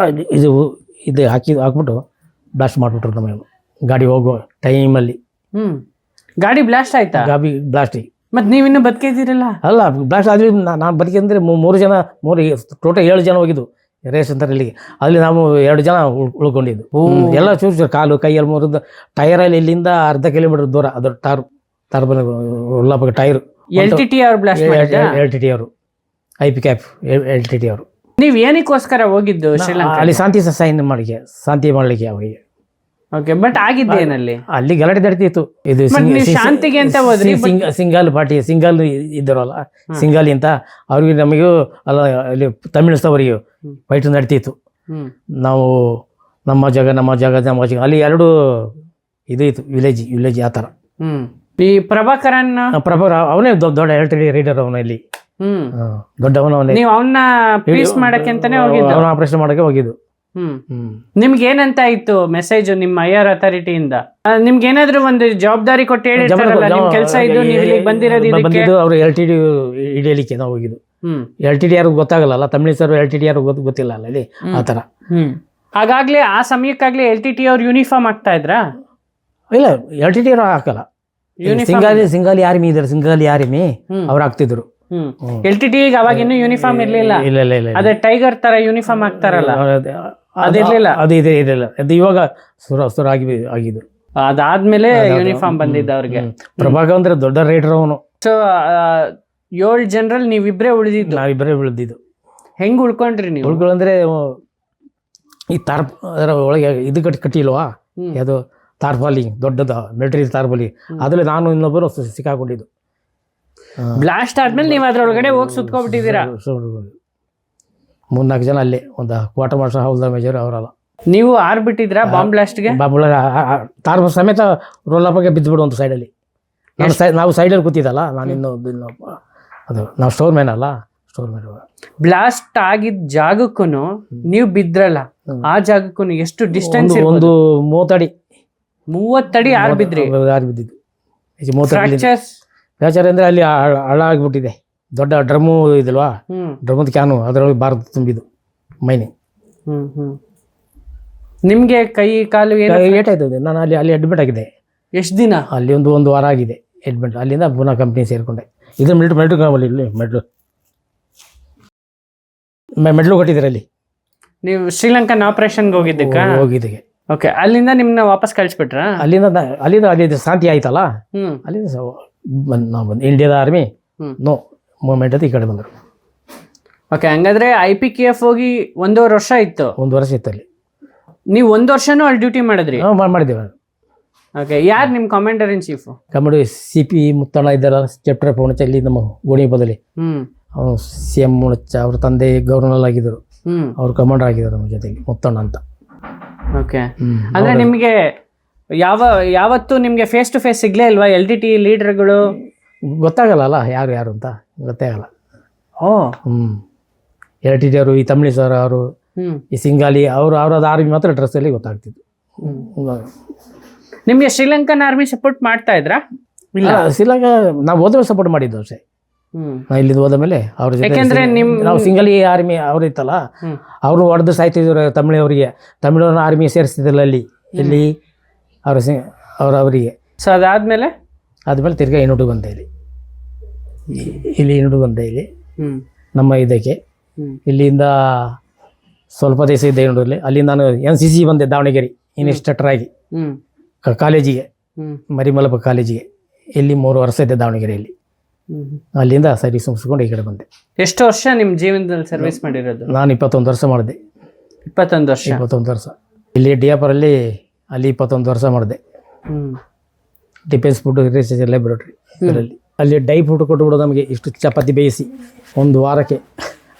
ಇದು ಹಾಕ್ಬಿಟ್ಟು ಬ್ಲಾಸ್ಟ್ ಮಾಡಿಬಿಟ್ರು ನಮಗೆ ಗಾಡಿ ಹೋಗೋ ಟೈಮಲ್ಲಿ. ಗಾಡಿ ಬ್ಲಾಸ್ಟ್ ಆಯ್ತಾ? ಗಾಡಿ ಬ್ಲಾಸ್ಟಿಗೆ. ಮತ್ತೆ ನೀವಿನ್ನೂ ಬದುಕಿದ್ದೀರಲ್ಲ? ಅಲ್ಲ, ಬ್ಲಾಸ್ಟ್ ಆದ್ರೆ ನಾನು ಬದುಕಿದ್ರೆ 3 7 ಜನ ಹೋಗಿದ್ದು ರೇಷನ್ ತರಲಿಕ್ಕೆ. ಅಲ್ಲಿ ನಾವು 2 ಜನ ಉಳ್ಕೊಂಡಿದ್ದು. ಎಲ್ಲ ಚೂರು ಕಾಲು ಕೈಯಲ್ಲಿ ಮುರಿದು ಟೈರಲ್ಲಿ ಇಲ್ಲಿಂದ ಅರ್ಧ ಕಿಲೋಮೀಟರ್ ದೂರ. ಅದು ಟಾರ್ ಉಳ್ಳಾಪ ಟೈರು. LTT ಅವರು ಬ್ಲಾಸ್ಟ್ ಮಾಡಿದ್ರಾ? LTT ಅವರು, IP ಕ್ಯಾಪ್ LTT ಅವರು. ನೀವು ಏನಕ್ಕೋಸ್ಕರ ಹೋಗಿದ್ದು ಶ್ರೀಲಂಕಾ? ಅಲ್ಲಿ ಶಾಂತಿ ಮಾಡಲಿಕ್ಕೆ ಅವರಿಗೆ. ಓಕೆ, ಬಟ್ ಆಗಿದ್ದೇನಲ್ಲಿ? ಅಲ್ಲಿ ಗಲಾಟೆ ನಡೀತಿತ್ತು. ಇದು ಶಾಂತಿಗೆ ಅಂತ ಹೋದ್ರಿ? ಸಿಂಗಲ್ ಪಾರ್ಟಿ, ಸಿಂಗಲ್ ಇದ್ದಾರಲ್ಲ, ಸಿಂಗಲ್ ಅಂತ ಅವ್ರಿಗೆ ನಮಗೂ ಅಲ್ಲ, ಅಲ್ಲಿ ತಮಿಳ್ಸವರಿಗೂ ಫೈಟ್ ನಡೀತಿತ್ತು. ನಾವು ನಮ್ಮ ಜಾಗ ಅಲ್ಲಿ 2 ಇದು ಇತ್ತು, ವಿಲೇಜ್ ಆ ಥರ. ಈ ಪ್ರಭಾಕರ್ ಅವನೇ ದೊಡ್ಡ LTT ರೈಡರ್. ಅವನಲ್ಲಿ ದೊಡ್ಡವನ. ನೀವು ಅವನ್ನ ಪೀಸ್ ಮಾಡಕ್ಕೆ ಅಂತಾನೆ ಹೋಗಿದ್ದು? ಅವನ ಆಪರೇಷನ್ ಮಾಡಕ್ಕೆ ಹೋಗಿದ್ದು. ನಿಮ್ಗೆ ಏನಂತ ಇತ್ತು ಮೆಸೇಜ್ ನಿಮ್ಮ ಹೈಯರ್ ಅಥಾರಿಟಿಯಿಂದ? ನಿಮ್ಗೆ ಏನಾದ್ರು ಒಂದು ಜವಾಬ್ದಾರಿ ಕೊಟ್ಟು ಹೇಳಿರ್ತಾರಲ್ಲ, ನಿಮ್ ಕೆಲಸ ಇದು, ನೀವು ಇಲ್ಲಿಗೆ ಬಂದಿರೋದು ಇದಕ್ಕೆ? ಬಂದಿದ್ದು ಅವರು LTD ಹಿಡಿಯಲಿಕ್ಕೆ ನಾವು ಹೋಗಿದ್ದು. LTD ಯಾರು ಗೊತ್ತಾಗಲ್ಲ, ತಮಿಳು ಸರ್ LTD ಯಾರು ಗೊತ್ತಿಲ್ಲ ಅಲ್ಲ ಅಲ್ಲಿ, ಆ ಥರ. ಹಾಗಾಗ್ಲೇ ಆ ಸಮಯಕ್ಕಾಗ್ಲೇ LTT ಅವ್ರು ಯೂನಿಫಾರ್ಮ್ ಆಗ್ತಾ ಇದ್ರಾ? ಇಲ್ಲ, LTD ಅವರು ಹಾಕಲ್ಲ. ಸಿಂಗಾಲಿ ಆರ್ಮಿ ಇದ್ದಾರೆ, ಸಿಂಗಾಲಿ ಆರ್ಮಿ ಅವ್ರು ಹಾಕ್ತಿದ್ರು. LTT ಅವಾಗ ಇನ್ನೂ ಯೂನಿಫಾರ್ಮ್ ಇರ್ಲಿಲ್ಲ. ಇಲ್ಲ ಇಲ್ಲ ಇಲ್ಲ, ಅದೇ ಟೈಗರ್ ತರ ಯೂನಿಫಾರ್ಮ್ ಹಾಕ್ತಾರಲ್ಲ, ಅದಿರ್ಲಿಲ್ಲ. ಅದು ಇರಲಿಲ್ಲ, ಅದು ಇವಾಗ ಸುರ ಆಗಿದ್ದು. ಅದಾದ್ಮೇಲೆ ಯೂನಿಫಾರ್ಮ್ ಬಂದಿದ್ದ ಅವ್ರಿಗೆ. ಪ್ರಭಾಗ ಅಂದ್ರೆ ದೊಡ್ಡ ರೈಡರ್ ಅವನು. ಸೊ 7 ಜನರಲ್ಲಿ ನೀವಿಬ್ರೇ ಉಳಿದಿದ್ದು? ನಾವಿಬ್ಬರೇ ಉಳಿದಿದ್ದು. ಹೆಂಗ್ ಉಳ್ಕೊಂಡ್ರಿ ನೀವು? ಉಳ್ಕೊಂಡ್ರೆ ಈ ತಾರ್ಪ್ ಅದರ ಒಳಗೆ ಇದು ಕಟ್ಟಿಲ್ವಾ, ಅದು ತಾರ್ಪಾಲಿ, ದೊಡ್ಡದ ಮಿಲಿಟರಿ ತಾರ್ಪಾಲಿ, ಅದ್ರಲ್ಲಿ ನಾನು ಇನ್ನೊಬ್ಬರು ಸಿಕ್ಕಾಕೊಂಡಿದ್ದು. ಬ್ಲಾಸ್ಟ್ ಆದ್ಮೇಲೆ ನೀವು ಅದ್ರೊಳಗಡೆ ಹೋಗಿ ಸುತ್ಕೊಬಿಟ್ಟಿದ್ದೀರಾ? 3-4 ಜನ ಅಲ್ಲಿ, ಒಂದು ಕ್ವಾರ್ಟರ್ ಮಾಸ್ಟರ್, ಹೌಲ್ದಾರ್ ಮೇಜರ್ ಅವರಲ್ಲ. ನೀವು ಆರ್ಬಿಟ್ಟಿದ್ರಾ ಬಾಂಬ್ ಬ್ಲಾಸ್ಟ್ಗೆ? ತಾರ್ ಸಮೇತ ರೋಲಪ್ಗೆ ಬಿದ್ದುಬಿಡು ಒಂದು ಸೈಡಲ್ಲಿ. ನಾವು ಸೈಡಲ್ಲಿ ಕೂತಿದ್ದಲ್ಲ, ನಾನು ಅದು ನಾವು ಸ್ಟೋರ್ ಮ್ಯಾನ್ ಅಲ್ಲ, ಸ್ಟೋರ್ ಮ್ಯಾನ್. ಬ್ಲಾಸ್ಟ್ ಆಗಿದ್ದ ಜಾಗಕ್ಕೂ ನೀವು ಬಿದ್ರಲ್ಲ, ಆ ಜಾಗಕ್ಕೂ ಎಷ್ಟು ಡಿಸ್ಟೆನ್ಸ್? ಒಂದು 30 ಅಡಿ ಆರ್ಬಿದ್ರಿ? ಬಿದ್ದಿದ್ದು. ಫ್ರಾಕ್ಚರ್ ಅಂದ್ರೆ ಅಲ್ಲಿ ಹಳ ಆಗಿಬಿಟ್ಟಿದೆ. ದೊಡ್ಡ ಡ್ರಮ್ಮು ಇದಲ್ವಾ, ಡ್ರಮ್ಮದ ಕ್ಯಾನು, ಅದರೊಳಗೆ ಭಾರತ ತುಂಬಿದ್ದು ಮೈನೆ. ನಿಮ್ಗೆ ಕೈ ಕಾಲು ಏಟಾಯ್ತದೆ? ನಾನು ಅಲ್ಲಿ ಅಡ್ಮಿಟ್ ಆಗಿದೆ. ಎಷ್ಟು ದಿನ? ಅಲ್ಲಿ ಒಂದು ವಾರ ಆಗಿದೆ ಅಡ್ಮಿಟ್. ಅಲ್ಲಿಂದ ಪುನಃ ಕಂಪ್ನಿ ಸೇರಿಕೊಂಡೆ. ಇದು ಮೆಡ್ಲು ಕೊಟ್ಟಿದ್ದಾರೆ ಅಲ್ಲಿ. ನೀವು ಶ್ರೀಲಂಕನ್ ಆಪರೇಷನ್ಗೆ ಹೋಗಿದ್ದಕ್ಕೆ. ಓಕೆ, ಅಲ್ಲಿಂದ ನಿಮ್ನ ವಾಪಸ್ ಕಳಿಸ್ಬಿಟ್ರ? ಅಲ್ಲಿಂದ ಶಾಂತಿ ಆಯ್ತಲ್ಲ, ಅಲ್ಲಿಂದ ನಾವು ಬಂದು ಇಂಡಿಯಾದ ಆರ್ಮಿ ನೋ ಮೂವ್ಮೆಂಟ್ ಅಂತ ಈ ಕಡೆ ಬಂದರು. ಓಕೆ, ಹಂಗಾದ್ರೆ IPKF ಹೋಗಿ 1.5 ವರ್ಷ ಇತ್ತು? 1 ವರ್ಷ ಇತ್ತು ಅಲ್ಲಿ. ನೀವು 1 ವರ್ಷನೂ ಅಲ್ಲಿ ಡ್ಯೂಟಿ ಮಾಡಿದ್ರಿ? ಮಾಡಿದ್ದೇವೆ. ಓಕೆ, ಯಾರು ನಿಮ್ಮ commander in chief? Commander CP Muthanna ಇದ್ದಾರ, ಚಾಪ್ಟರ್ ಪೌಣಚ ಇಲ್ಲಿ ನಮ್ಮ ಗೋಣಿ ಬದಲಿ. ಅವನು CM ಮುಣಚ, ಅವ್ರ ತಂದೆ ಗವರ್ನರ್ ಆಗಿದ್ದರು, ಅವ್ರು ಕಮಾಂಡರ್ ಆಗಿದ್ದಾರೆ ನಮ್ಮ ಜೊತೆಗೆ, ಮುತ್ತಣ್ಣ ಅಂತ. ಓಕೆ, ಅಂದ್ರೆ ನಿಮಗೆ ಯಾವತ್ತು ನಿಮ್ಗೆ ಫೇಸ್ ಟು ಫೇಸ್ ಸಿಗ್ಲೇ ಇಲ್ವಾ LTT ಲೀಡರ್ಗಳು? ಗೊತ್ತಾಗಲ್ಲ ಯಾರು ಅಂತ ಗೊತ್ತಾಗಲ್ಲ. LTT ಅವರು, ಈ ತಮಿಳು ಸರ್ ಅವರು, ಈ ಸಿಂಗಾಲಿ ಅವ್ರದ್ದು ಆರ್ಮಿ ಮಾತ್ರ ಡ್ರೆಸ್ಸಲ್ಲಿ ಗೊತ್ತಾಗ್ತಿತ್ತು. ನಿಮ್ಗೆ ಶ್ರೀಲಂಕನ್ ಆರ್ಮಿ ಸಪೋರ್ಟ್ ಮಾಡ್ತಾ ಇದ್ರಾ? ಶ್ರೀಲಂಕಾ ನಾವು ಹೋದ ಸಪೋರ್ಟ್ ಮಾಡಿದ್ದು ಅಷ್ಟೇ. ನಾವು ಇಲ್ಲಿಂದ ಹೋದ ಮೇಲೆ ಅವ್ರ ಜೊತೆ ನಾವು ಸಿಂಗಲಿ ಆರ್ಮಿ ಅವ್ರು ಇತ್ತಲ್ಲ, ಅವರು ಹೊಡೆದು ಸಾಯ್ತಿದ್ರು ತಮಿಳವರಿಗೆ. ತಮಿಳವ್ರನ್ನ ಆರ್ಮಿ ಸೇರಿಸ್ತಿದ್ರಲ್ಲ ಅಲ್ಲಿ, ಇಲ್ಲಿ ಅವರಿಗೆ. ಸೊ ಅದಾದ್ಮೇಲೆ ತಿರ್ಗಾ ಇನ್ನುಡು ಬಂದೆ ಇನ್ನುಡು ಬಂದೆ ಇಲ್ಲಿ ನಮ್ಮ ಇದಕ್ಕೆ. ಇಲ್ಲಿಂದ ಸ್ವಲ್ಪ ದಿವಸ ಇದ್ದೆ ಇನ್ನುಡಲ್ಲಿ. ಅಲ್ಲಿಂದ ನಾನು NCC ಬಂದೆ ದಾವಣಗೆರೆ ಇನ್ಸ್ಟ್ರಕ್ಟರ್ ಆಗಿ ಕಾಲೇಜಿಗೆ, ಮರಿಮಲಪ ಕಾಲೇಜಿಗೆ. ಇಲ್ಲಿ 3 ವರ್ಷ ಇದ್ದೆ ದಾವಣಗೆರೆಯಲ್ಲಿ. ಅಲ್ಲಿಂದ ಸರ್ವಿಸ್ ಮುಗಿಸ್ಕೊಂಡು ಈ ಕಡೆ ಬಂದೆ. ಎಷ್ಟು ವರ್ಷ ನಿಮ್ಮ ಜೀವನದಲ್ಲಿ ಸರ್ವಿಸ್ ಮಾಡಿರೋದು? ನಾನು 21 ವರ್ಷ ಮಾಡಿದೆ. 21 ವರ್ಷ ಇಲ್ಲಿ DFR ಅಲ್ಲಿ 21 ವರ್ಷ ಮಾಡಿದೆ. ಡಿಫೆನ್ಸ್ ಫುಡ್ ರಿಸರ್ಚ್ ಲ್ಯಾಬೊರೇಟರಿ ಇದರಲ್ಲಿ. ಅಲ್ಲಿ ಡೈ ಫುಡ್ ಕೊಟ್ಬಿಡೋದು ನಮಗೆ, ಇಷ್ಟು ಚಪಾತಿ ಬೇಯಿಸಿ 1 ವಾರಕ್ಕೆ.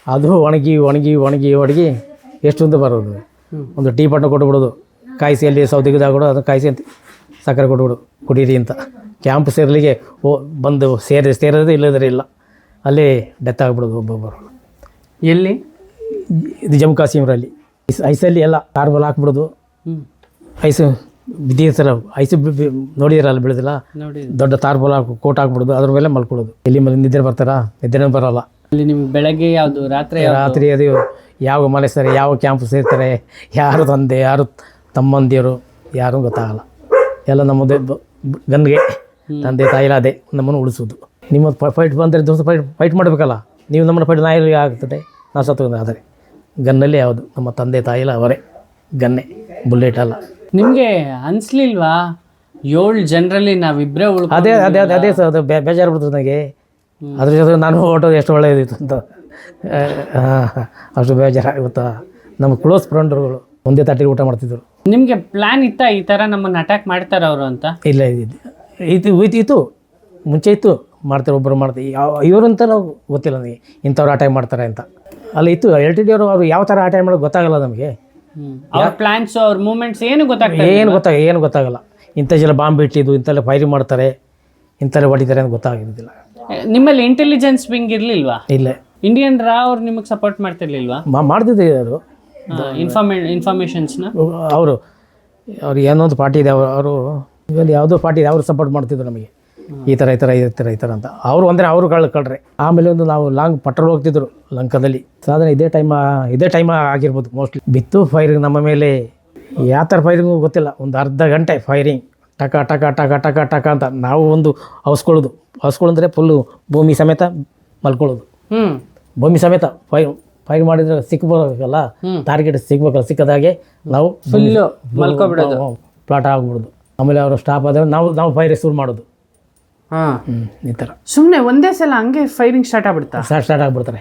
ಅದು ಒಣಗಿ ಎಷ್ಟೊಂದು ಬರೋದು. ಒಂದು ಟೀ ಪಟ್ಟ ಕೊಟ್ಬಿಡೋದು, ಕಾಯಿಸಿ ಅಲ್ಲಿ ಸೌದಿಗದಾಗ್ಬಿಡೋದು, ಅದು ಕಾಯಿಸಿ ಅಂತ ಸಕ್ಕರೆ ಕೊಟ್ಬಿಡೋದು, ಕುಡೀರಿ ಅಂತ. ಕ್ಯಾಂಪ್ ಸೇರಲಿಕ್ಕೆ ಬಂದು ಸೇರೋದು ಇಲ್ಲದ್ರೆ ಇಲ್ಲ, ಅಲ್ಲೇ ಡೆತ್ ಆಗಿಬಿಡೋದು ಒಬ್ಬೊಬ್ಬರು. ಎಲ್ಲಿ? ಇದು ಜಮ್ಮು ಕಾಶ್ಮೀರಲ್ಲಿ. ಐಸಲ್ಲಿ ಎಲ್ಲ ಕಾರ್ಬಲ್ ಹಾಕ್ಬಿಡೋದು. ಐಸು ಬಿದ್ದಿರ್ತಾರ, ಐಸು ನೋಡಿದಿರಲ್ಲ, ಬೆಳೆದಿಲ್ಲ, ದೊಡ್ಡ ತಾರ್ಬಲ್ ಕೋಟ್ ಹಾಕ್ಬಿಡೋದು, ಅದ್ರ ಮೇಲೆ ಮಲ್ಕೊಳ್ಳೋದು. ಎಲ್ಲಿ ನಿದ್ರೆ ಬರ್ತಾರಾ? ನಿದ್ರೆನೂ ಬರೋಲ್ಲ ಅಲ್ಲಿ. ನಿಮ್ಗೆ ಬೆಳಗ್ಗೆ ಯಾವುದು, ರಾತ್ರಿ ಅದು ಯಾವ ಮನೆ ಸೇರಿ, ಯಾವ ಕ್ಯಾಂಪ್ ಸೇರ್ತಾರೆ, ಯಾರು ತಂದೆ, ಯಾರು ತಮ್ಮಂದಿರು, ಯಾರೂ ಗೊತ್ತಾಗಲ್ಲ. ಎಲ್ಲ ನಮ್ಮದು ಗನ್ಗೆ ತಂದೆ ತಾಯಿಲ್ಲ, ಅದೇ ನಮ್ಮನ್ನು ಉಳಿಸೋದು. ನಿಮ್ಮ ಫೈಟ್ ಬಂದರೆ ದೋಸ್ತ ಫೈಟ್ ಮಾಡಬೇಕಲ್ಲ, ನೀವು ನಮ್ಮನ್ನು ಫೈಟ್ ನಾಯಿ ಆಗ್ತದೆ, ನಾವು ಸತ್ತು. ಆದರೆ ಗನ್ನಲ್ಲಿ ಯಾವುದು ನಮ್ಮ ತಂದೆ ತಾಯಿಲ್ಲ, ಅವರೇ ಗನ್ನೆ, ಬುಲೆಟ್ ಅಲ್ಲ. ನಿಮಗೆ ಅನಿಸ್ಲಿಲ್ವಾ 7 ಜನರಲ್ಲಿ ನಾವಿಬ್ಬರೇ ಅದೇ ಸರ್, ಅದು ಬೇಜಾರು ಬಿಡ್ತದೆ ನನಗೆ. ಅದ್ರ ಜೊತೆ ನಾನು ಓಟೋದು ಎಷ್ಟು ಒಳ್ಳೆಯದಿತ್ತು ಅಂತ ಅಷ್ಟು ಬೇಜಾರಾಗುತ್ತಾ. ನಮ್ಮ ಕ್ಲೋಸ್ ಫ್ರೆಂಡ್ಗಳು ಒಂದೇ ತಟ್ಟೆಗೆ ಊಟ ಮಾಡ್ತಿದ್ರು. ನಿಮಗೆ ಪ್ಲ್ಯಾನ್ ಇತ್ತಾ ಈ ಥರ ನಮ್ಮನ್ನು ಅಟ್ಯಾಕ್ ಮಾಡ್ತಾರೆ ಅವರು ಅಂತ? ಇಲ್ಲ, ಇತ್ತು ಮುಂಚೆ ಇತ್ತು, ಮಾಡ್ತಾರೆ, ಒಬ್ಬರು ಮಾಡ್ತಾರೆ. ಇವ್ರಂತ ನಾವು ಗೊತ್ತಿಲ್ಲ ನನಗೆ, ಇಂಥವ್ರು ಅಟ್ಯಾಕ್ ಮಾಡ್ತಾರೆ ಅಂತ. ಅಲ್ಲಿ ಇತ್ತು LTT ಅವರು ಯಾವ ಥರ ಅಟ್ಯಾಕ್ ಮಾಡೋದು ಗೊತ್ತಾಗಲ್ಲ ನಮಗೆ. ಅವ್ರ ಪ್ಲ್ಯಾನ್ಸ್, ಅವ್ರ ಮೂಮೆಂಟ್ಸ್ ಏನು ಗೊತ್ತಾಗಲ್ಲ. ಇಂಥ ಜನ ಬಾಂಬ್ ಇಟ್ಟಿದ್ದು, ಇಂಥಲ್ಲ ಫೈರಿಂಗ್ ಮಾಡ್ತಾರೆ, ಇಂಥಲ್ಲ ಹೊಡಿತಾರೆ ಅಂತ ಗೊತ್ತಾಗಿರೋದಿಲ್ಲ. ನಿಮ್ಮಲ್ಲಿ ಇಂಟೆಲಿಜೆನ್ಸ್ ವಿಂಗ್ ಇರಲಿಲ್ವಾ? ಇಲ್ಲ. ಇಂಡಿಯನ್ ರಾ ಅವ್ರು ನಿಮಗೆ ಸಪೋರ್ಟ್ ಮಾಡ್ತಿರ್ಲಿಲ್ವಾ? ಮಾಡ್ತಿದ್ದೆ. ಅವರು ಇನ್ಫಾರ್ಮೇಶನ್ಸ್ನ ಅವರು ಏನೊಂದು ಪಾರ್ಟಿ ಇದೆ ಅವರು ಇವಾಗ ಯಾವುದೋ ಪಾರ್ಟಿ ಇದೆ, ಅವರು ಸಪೋರ್ಟ್ ಮಾಡ್ತಿದ್ರು ನಮಗೆ ಈ ಥರ ಅಂತ ಅವರು ಅಂದರೆ ಅವರು ಕಳ್ರೆ. ಆಮೇಲೆ ಒಂದು ನಾವು ಲಾಂಗ್ ಪಟ್ರೋಲ್ ಹೋಗ್ತಿದ್ರು ಲಂಕಾದಲ್ಲಿ. ಸಾಧಾರಣ ಇದೇ ಟೈಮ್ ಆಗಿರ್ಬೋದು ಮೋಸ್ಟ್ಲಿ. ಬಿತ್ತು ಫೈರಿಂಗ್ ನಮ್ಮ ಮೇಲೆ. ಯಾವ ಥರ ಫೈರಿಂಗು ಗೊತ್ತಿಲ್ಲ. ಒಂದು ಅರ್ಧ ಗಂಟೆ ಫೈರಿಂಗ್, ಟಕ ಟಕ ಟಕ ಟಕ ಟಕ ಅಂತ. ನಾವು ಒಂದು ಹೌಸ್ಕೊಳ್ಳಂದ್ರೆ ಫುಲ್ಲು ಭೂಮಿ ಸಮೇತ ಮಲ್ಕೊಳ್ಳೋದು. ಭೂಮಿ ಸಮೇತ ಫೈರ್ ಮಾಡಿದ್ರೆ ಸಿಕ್ಬೇಕಲ್ಲ, ಟಾರ್ಗೆಟ್ ಸಿಗ್ಬೇಕಲ್ಲ, ಸಿಕ್ಕದಾಗೆ ನಾವು ಫುಲ್ಲು ಮಲ್ಕೊಬಿಡೋದು, ಪ್ಲಾಟ್ ಆಗ್ಬಿಡೋದು. ಆಮೇಲೆ ಅವರು ಸ್ಟಾಪ್ ಆದರೆ ನಾವು ಫೈರ್ ಶುರು ಮಾಡೋದು. ಈ ಥರ ಸುಮ್ಮನೆ ಒಂದೇ ಸಲ ಹಂಗೆ ಫೈರಿಂಗ್ ಸ್ಟಾರ್ಟ್ ಆಗ್ಬಿಡ್ತಾರೆ.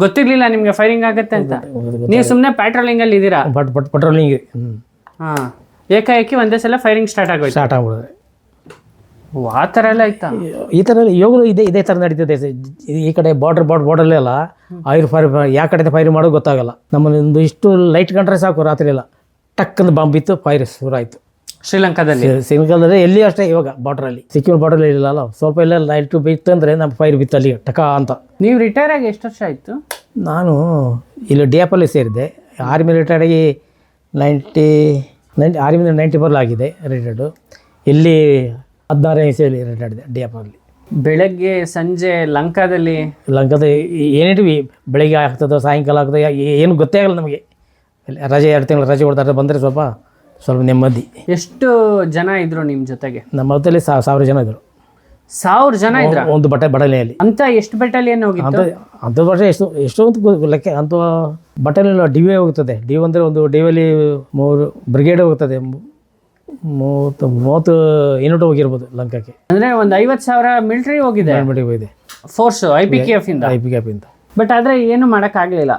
ಗೊತ್ತಿರ್ಲಿಲ್ಲ ನಿಮ್ಗೆ ಫೈರಿಂಗ್ ಆಗತ್ತೆ ಅಂತ? ನೀವು ಸುಮ್ಮನೆ ಪ್ಯಾಟ್ರೋಲಿಂಗ್ ಅಲ್ಲಿ ಇದ್ದೀರಾ? ಪೆಟ್ರೋಲಿಂಗ್ ಏಕಾಏಕಿ ಒಂದೇ ಸಲ ಫೈರಿಂಗ್ ಸ್ಟಾರ್ಟ್ ಆಗ್ಬಿಡುತ್ತೆ. ಆ ಥರ ಎಲ್ಲ ಆಯ್ತಾ? ಈ ಥರ ಇವಾಗಲೂ ಇದೇ ಥರ ನಡೀತದೆ. ಈ ಕಡೆ ಬಾರ್ಡ್ರಲ್ಲೆಲ್ಲ ಫೈರ್ ಯಾವ ಕಡೆ ಫೈರ್ ಮಾಡೋದು ಗೊತ್ತಾಗಲ್ಲ. ನಮ್ಮಲ್ಲಿ ಒಂದು ಇಷ್ಟು ಲೈಟ್ ಕಂಡ್ರೆ ಸಾಕು, ರಾತ್ರಿ ಎಲ್ಲ ಟಕ್ಕಂದು ಬಾಂಬ್ ಬಿತ್ತು, ಫೈರ್ ಶುರು ಆಯಿತು. ಶ್ರೀಲಂಕಾದಲ್ಲಿ ಎಲ್ಲಿ ಅಷ್ಟೇ. ಇವಾಗ ಬಾರ್ಡ್ರಲ್ಲಿ ಸಿಕ್ಕಿಂ ಬಾರ್ಡ್ರಲ್ಲಿ ಇರಲಿಲ್ಲ, ಸ್ವಲ್ಪ ಎಲ್ಲ ಲೈಟ್ ಬಿತ್ತು ಅಂದರೆ ನಮ್ಮ ಫೈರ್ ಬಿತ್ತು ಅಲ್ಲಿ ಟಕ ಅಂತ. ನೀವು ರಿಟೈರ್ ಆಗಿ ಎಷ್ಟು ವರ್ಷ ಆಯಿತು? ನಾನು ಇಲ್ಲಿ DFಲ್ಲಿ ಸೇರಿದೆ. ಆರ್ಮಿ ರಿಟೈರ್ಡ್ ಆಗಿ 94 ಆಗಿದೆ ರಿಟೈರ್ಡು. ಇಲ್ಲಿ 16 ಇಸವಿಯಲ್ಲಿ ರಿಟೈರ್ಡ್ ಇದೆ DFಲ್ಲಿ. ಬೆಳಗ್ಗೆ ಸಂಜೆ ಲಂಕಾದ ಏನಿದ್ವಿ, ಬೆಳಗ್ಗೆ ಆಗ್ತದೋ ಸಾಯಂಕಾಲ ಆಗ್ತದೆ ಏನು ಗೊತ್ತೇ ಆಗಲ್ಲ ನಮಗೆ. ರಜೆ 2 ತಿಂಗಳು ರಜೆ ಕೊಡ್ತಾರೆ, ಬಂದರೆ ಸ್ವಲ್ಪ ನೆಮ್ಮದಿ. ಎಷ್ಟು ಜನ ಇದ್ರು ನಿಮ್ಮ ಜೊತೆಗೆ? ನಮ್ಮ ಹೊತ್ತಲ್ಲಿ 1000 ಜನ ಇದ್ರು. 1000 ಜನ ಇದ್ರ ಒಂದು ಬಟಾಲಿಯಲ್ಲಿ? ಅಂತ ಎಷ್ಟು ಬಟಾಲಿಯನ್ ಹೋಗಿತ್ತು? ಅಂಥ ವರ್ಷ ಎಷ್ಟೊಂದು ಲೆಕ್ಕ. ಅಂಥ ಬಟಾಲಿಯನ್ DV ಹೋಗ್ತದೆ. DV ಅಂದರೆ ಒಂದು DVಯಲ್ಲಿ 3 ಬ್ರಿಗೇಡ್ ಹೋಗ್ತದೆ. 30 ಯೂನಿಟ್ ಹೋಗಿರ್ಬೋದು ಲಂಕಾಕ್ಕೆ. ಅಂದರೆ ಒಂದು 50,000 ಮಿಲಿಟರಿ ಹೋಗಿದೆ ಫೋರ್ಸು IPKF ಇಂದ. ಬಟ್ ಆದರೆ ಏನು ಮಾಡೋಕ್ಕಾಗಲಿಲ್ಲ.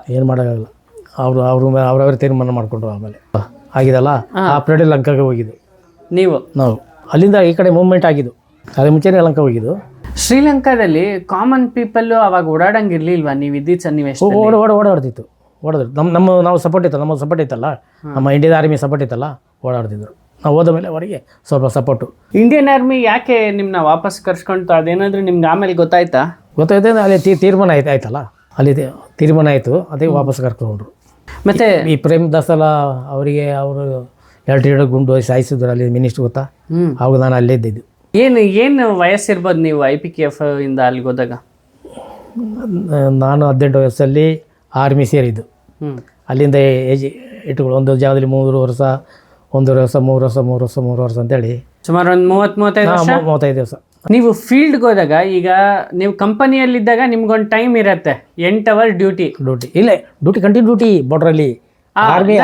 ಅವ್ರವ್ರ ತೀರ್ಮಾನ ಮಾಡಿಕೊಂಡ್ರು. ಆಮೇಲೆ ಆಗಿದಲ್ಲ ಆ ಪೀರಿಯಡ್ ಲಂಕಾಗೆ ಹೋಗಿದ್ದು ನಾವು. ಅಲ್ಲಿಂದ ಈ ಕಡೆ ಮೂವ್ಮೆಂಟ್ ಆಗಿದ್ದು. ಅದೇ ಮುಂಚೆನೇ ಲಂಕಾ ಹೋಗಿದ್ದು. ಶ್ರೀಲಂಕಾದಲ್ಲಿ ಕಾಮನ್ ಪೀಪಲ್ ಅವಾಗ ಓಡಾಡಂಗೆ ಇರ್ಲಿಲ್ವಾ? ನೀವು ಇದ್ದಿದ್ದು ಸನ್ನಿವೇಶ ಓಡಾಡ್ತಿತ್ತು. ನಾವು ಸಪೋರ್ಟ್ ಇತ್ತಲ್ಲ, ನಮ್ಮ ಸಪೋರ್ಟ್ ಇತ್ತಲ್ಲ, ನಮ್ಮ ಇಂಡಿಯನ್ ಆರ್ಮಿ ಸಪೋರ್ಟ್ ಇತ್ತಲ್ಲ, ಓಡಾಡ್ತಿದ್ರು. ನಾವು ಹೋದ ಮೇಲೆ ಅವರಿಗೆ ಸ್ವಲ್ಪ ಸಪೋರ್ಟು. ಇಂಡಿಯನ್ ಆರ್ಮಿ ಯಾಕೆ ನಿಮ್ಮನ್ನ ವಾಪಸ್ ಕರ್ಸ್ಕೊಂತು? ಅದೇನಾದರೂ ನಿಮ್ಗೆ ಆಮೇಲೆ ಗೊತ್ತಾಯ್ತಾ? ಅಲ್ಲಿ ತೀರ್ಮಾನ ಆಯ್ತಲ್ಲ, ಅಲ್ಲಿ ತೀರ್ಮಾನ ಆಯಿತು, ಅದೇ ವಾಪಸ್ ಕರ್ಕೊಂಡ್ರು. ಮತ್ತೆ ಈ ಪ್ರೇಮದಾಸ್ ಎಲ್ಲ ಅವರಿಗೆ ಅವರು 2 ಗುಂಡು ಸಾಯಿಸಿದ್ರು ಅಲ್ಲಿ ಮಿನಿಸ್ಟರ್, ಗೊತ್ತಾ? ಆವಾಗ ನಾನು ಅಲ್ಲೇ ಇದ್ದಿದ್ದು. ಏನು ವಯಸ್ಸಿರ್ಬೋದು ನೀವು IPKF ಇಂದ ಅಲ್ಲಿಗೆ ಹೋದಾಗ? ನಾನು 18 ವಯಸ್ಸಲ್ಲಿ ಆರ್ಮಿ ಸೇರಿದ್ದು. ಅಲ್ಲಿಂದ ಏಜ್ ಇಟ್ಟುಗಳು ಒಂದು ಜಾಗದಲ್ಲಿ 3 ವರ್ಷ, 1 ವರ್ಷ, 3 ವರ್ಷ ಅಂತೇಳಿ ಸುಮಾರು ಒಂದು 35 ದಿವಸ. ನೀವು ಫೀಲ್ಡ್ಗೆ ಹೋದಾಗ, ಈಗ ನೀವು ಕಂಪನಿಯಲ್ಲಿದ್ದಾಗ ನಿಮ್ಗೊಂದು ಟೈಮ್ ಇರುತ್ತೆ, 8 ಅವರ್ ಡ್ಯೂಟಿ. ಇಲ್ಲೇ ಕಂಟಿನ್ಯೂ ಡ್ಯೂಟಿ ಬಾರ್ಡ್ರಲ್ಲಿ. ಆರ್ಮಿ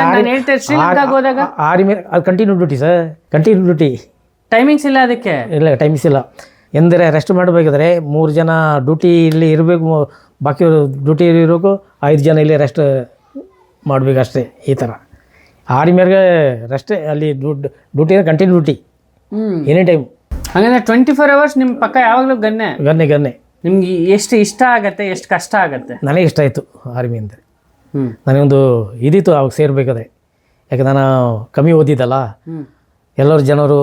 ಹೋದಾಗ ಆರ್ಮಿ ಅದು continue duty sir, continue duty. Timings ಇಲ್ಲ ಅದಕ್ಕೆ? ಇಲ್ಲ, ಟೈಮಿಂಗ್ಸ್ ಇಲ್ಲ. ಎಂದರೆ ರೆಸ್ಟ್ ಮಾಡಬೇಕಾದ್ರೆ 3 ಜನ ಡ್ಯೂಟಿ ಇಲ್ಲಿ ಇರಬೇಕು, ಬಾಕಿ ಡ್ಯೂಟಿ ಇರಬೇಕು, 5 ಜನ ಇಲ್ಲಿ ರೆಸ್ಟ್ ಮಾಡಬೇಕಷ್ಟೇ. ಈ ಥರ ಆರ್ಮಿಯವ್ರಿಗೆ ರೆಸ್ಟೇ, ಅಲ್ಲಿ duty continue duty any time. ಹಾಗಂದ್ರೆ 24 ಅವರ್ಸ್ ನಿಮ್ಮ ಪಕ್ಕ ಯಾವಾಗಲೂ ಗನ್ನೆ. ನಿಮ್ಗೆ ಎಷ್ಟು ಇಷ್ಟ ಆಗತ್ತೆ, ಎಷ್ಟು ಕಷ್ಟ ಆಗತ್ತೆ? ನನಗೆ ಇಷ್ಟ ಆಯಿತು ಆರ್ಮಿ ಅಂದರೆ. ನನಗೊಂದು ಇದಿತ್ತು ಅವಾಗ ಸೇರಬೇಕಾದ್ರೆ. ಯಾಕೆ ನಾನು ಕಮ್ಮಿ ಓದಿದ್ದಲ್ಲ, ಎಲ್ಲರೂ ಜನರು